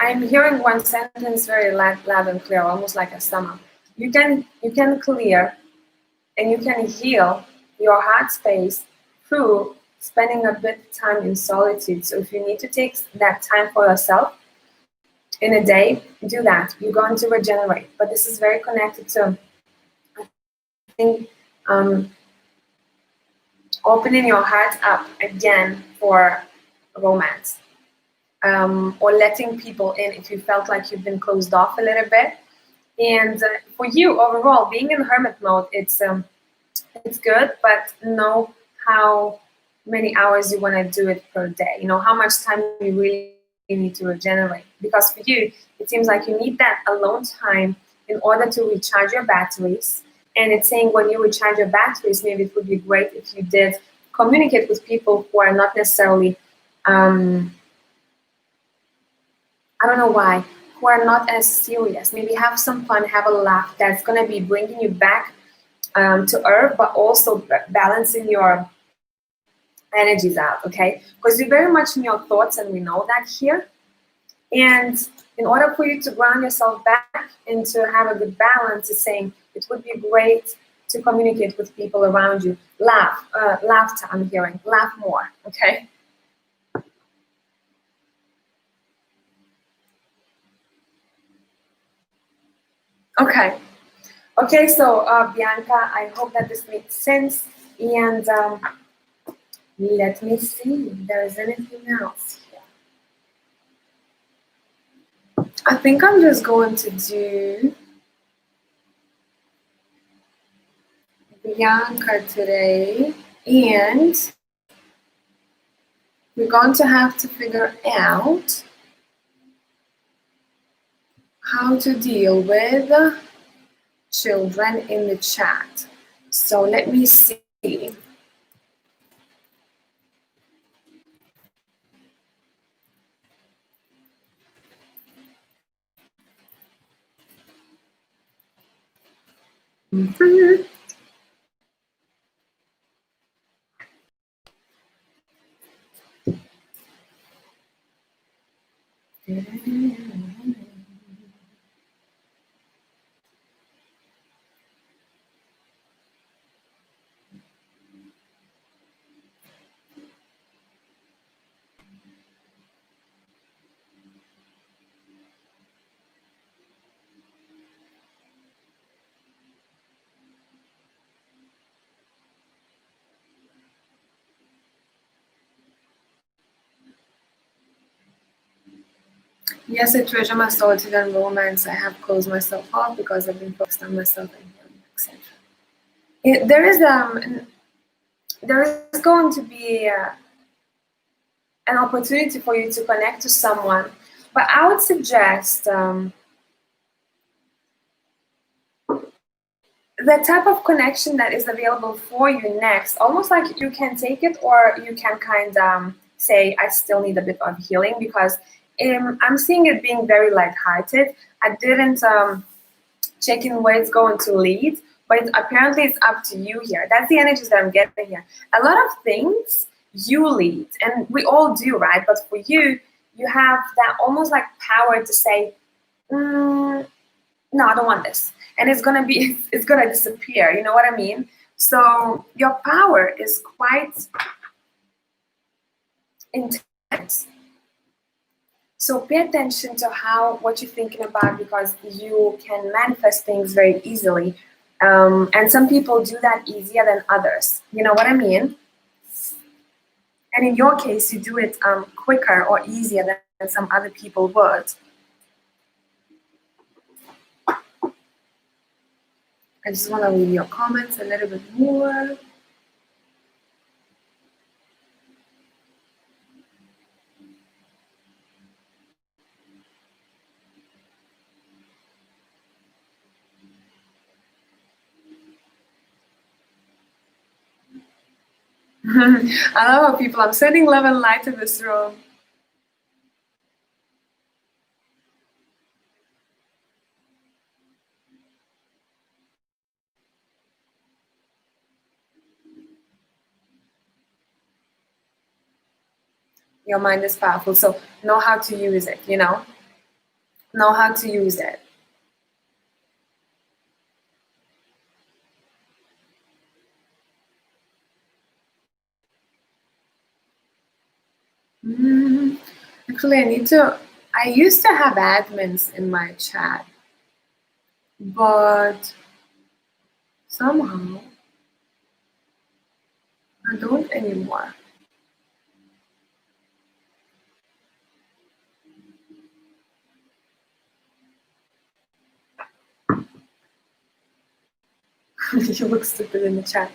I'm hearing one sentence very loud and clear, almost like a summer. You can clear and you can heal your heart space through spending a bit of time in solitude. So if you need to take that time for yourself in a day, do that. You're going to regenerate. But this is very connected to, I think, opening your heart up again for romance. Or letting people in if you felt like you've been closed off a little bit. And for you overall, being in hermit mode, it's good, but know how many hours you want to do it per day. How much time you really need to regenerate. Because for you, it seems like you need that alone time in order to recharge your batteries. And it's saying when you recharge your batteries, maybe it would be great if you did communicate with people who are not necessarily I don't know why, who are not as serious. Maybe have some fun, have a laugh. That's going to be bringing you back to earth, but also balancing your energies out, okay? Because you're very much in your thoughts, and we know that here. And in order for you to ground yourself back and to have a good balance, is saying it would be great to communicate with people around you. Laughter, I'm hearing. Laugh more, okay? Okay. Okay, so Bianca, I hope that this makes sense. And let me see if there's anything else here. I think I'm just going to do Bianca today. And we're going to have to figure out how to deal with children in the chat. So let me see. Mhm. Yes, I treasure my solitude and romance. I have closed myself off because I've been focused on myself and healing, etc. There is going to be an opportunity for you to connect to someone, but I would suggest the type of connection that is available for you next, almost like you can take it or you can kind of say, I still need a bit of healing, because I'm seeing it being very lighthearted. I didn't check in where it's going to lead, but apparently it's up to you here. That's the energies that I'm getting here. A lot of things you lead, and we all do, right? But for you, you have that almost like power to say, no, I don't want this. And it's gonna disappear. You know what I mean? So your power is quite intense. So pay attention to what you're thinking about, because you can manifest things very easily. And some people do that easier than others. You know what I mean? And in your case, you do it quicker or easier than some other people would. I just want to read your comments a little bit more. I love how people, I'm sending love and light to this room. Your mind is powerful, so know how to use it, know how to use it. Actually, I used to have admins in my chat, but somehow I don't anymore. You look stupid in the chat.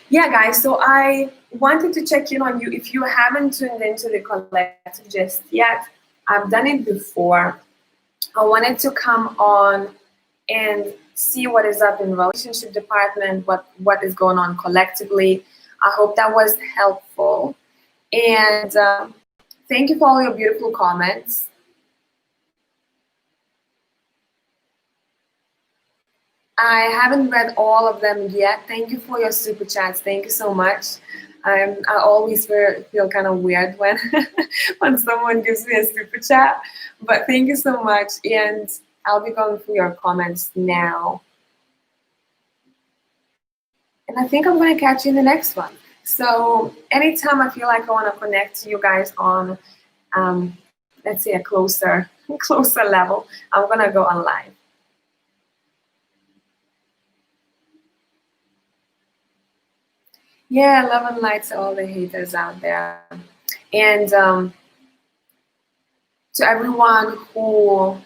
Yeah, guys, so I wanted to check in on you. If you haven't tuned into the collective just yet, I've done it before. I wanted to come on and see what is up in the relationship department, what is going on collectively. I hope that was helpful. And thank you for all your beautiful comments. I haven't read all of them yet. Thank you for your super chats. Thank you so much. I always feel kind of weird when when someone gives me a super chat, but thank you so much. And I'll be going through your comments now. And I think I'm going to catch you in the next one. So anytime I feel like I want to connect to you guys on, let's say, a closer level, I'm going to go on live. Yeah, love and light to all the haters out there. And to everyone who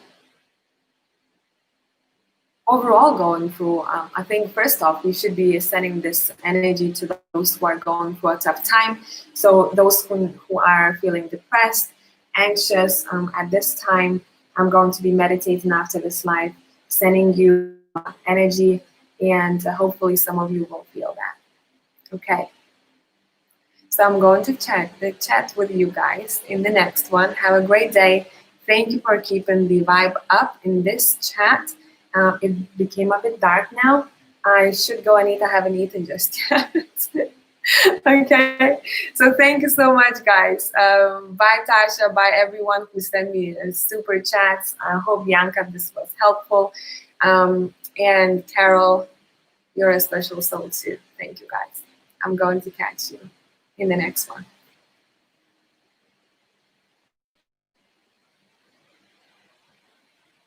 overall going through, I think first off, we should be sending this energy to those who are going through a tough time. So those who are feeling depressed, anxious at this time, I'm going to be meditating after this live, sending you energy, and hopefully some of you will feel that. Okay. So I'm going to chat with you guys in the next one. Have a great day. Thank you for keeping the vibe up in this chat. It became a bit dark now. I should go and eat. I haven't eaten just yet. Okay. So thank you so much, guys. Bye, Tasha. Bye, everyone who sent me super chats. I hope, Bianca, this was helpful. And Carol, you're a special soul too. Thank you, guys. I'm going to catch you in the next one.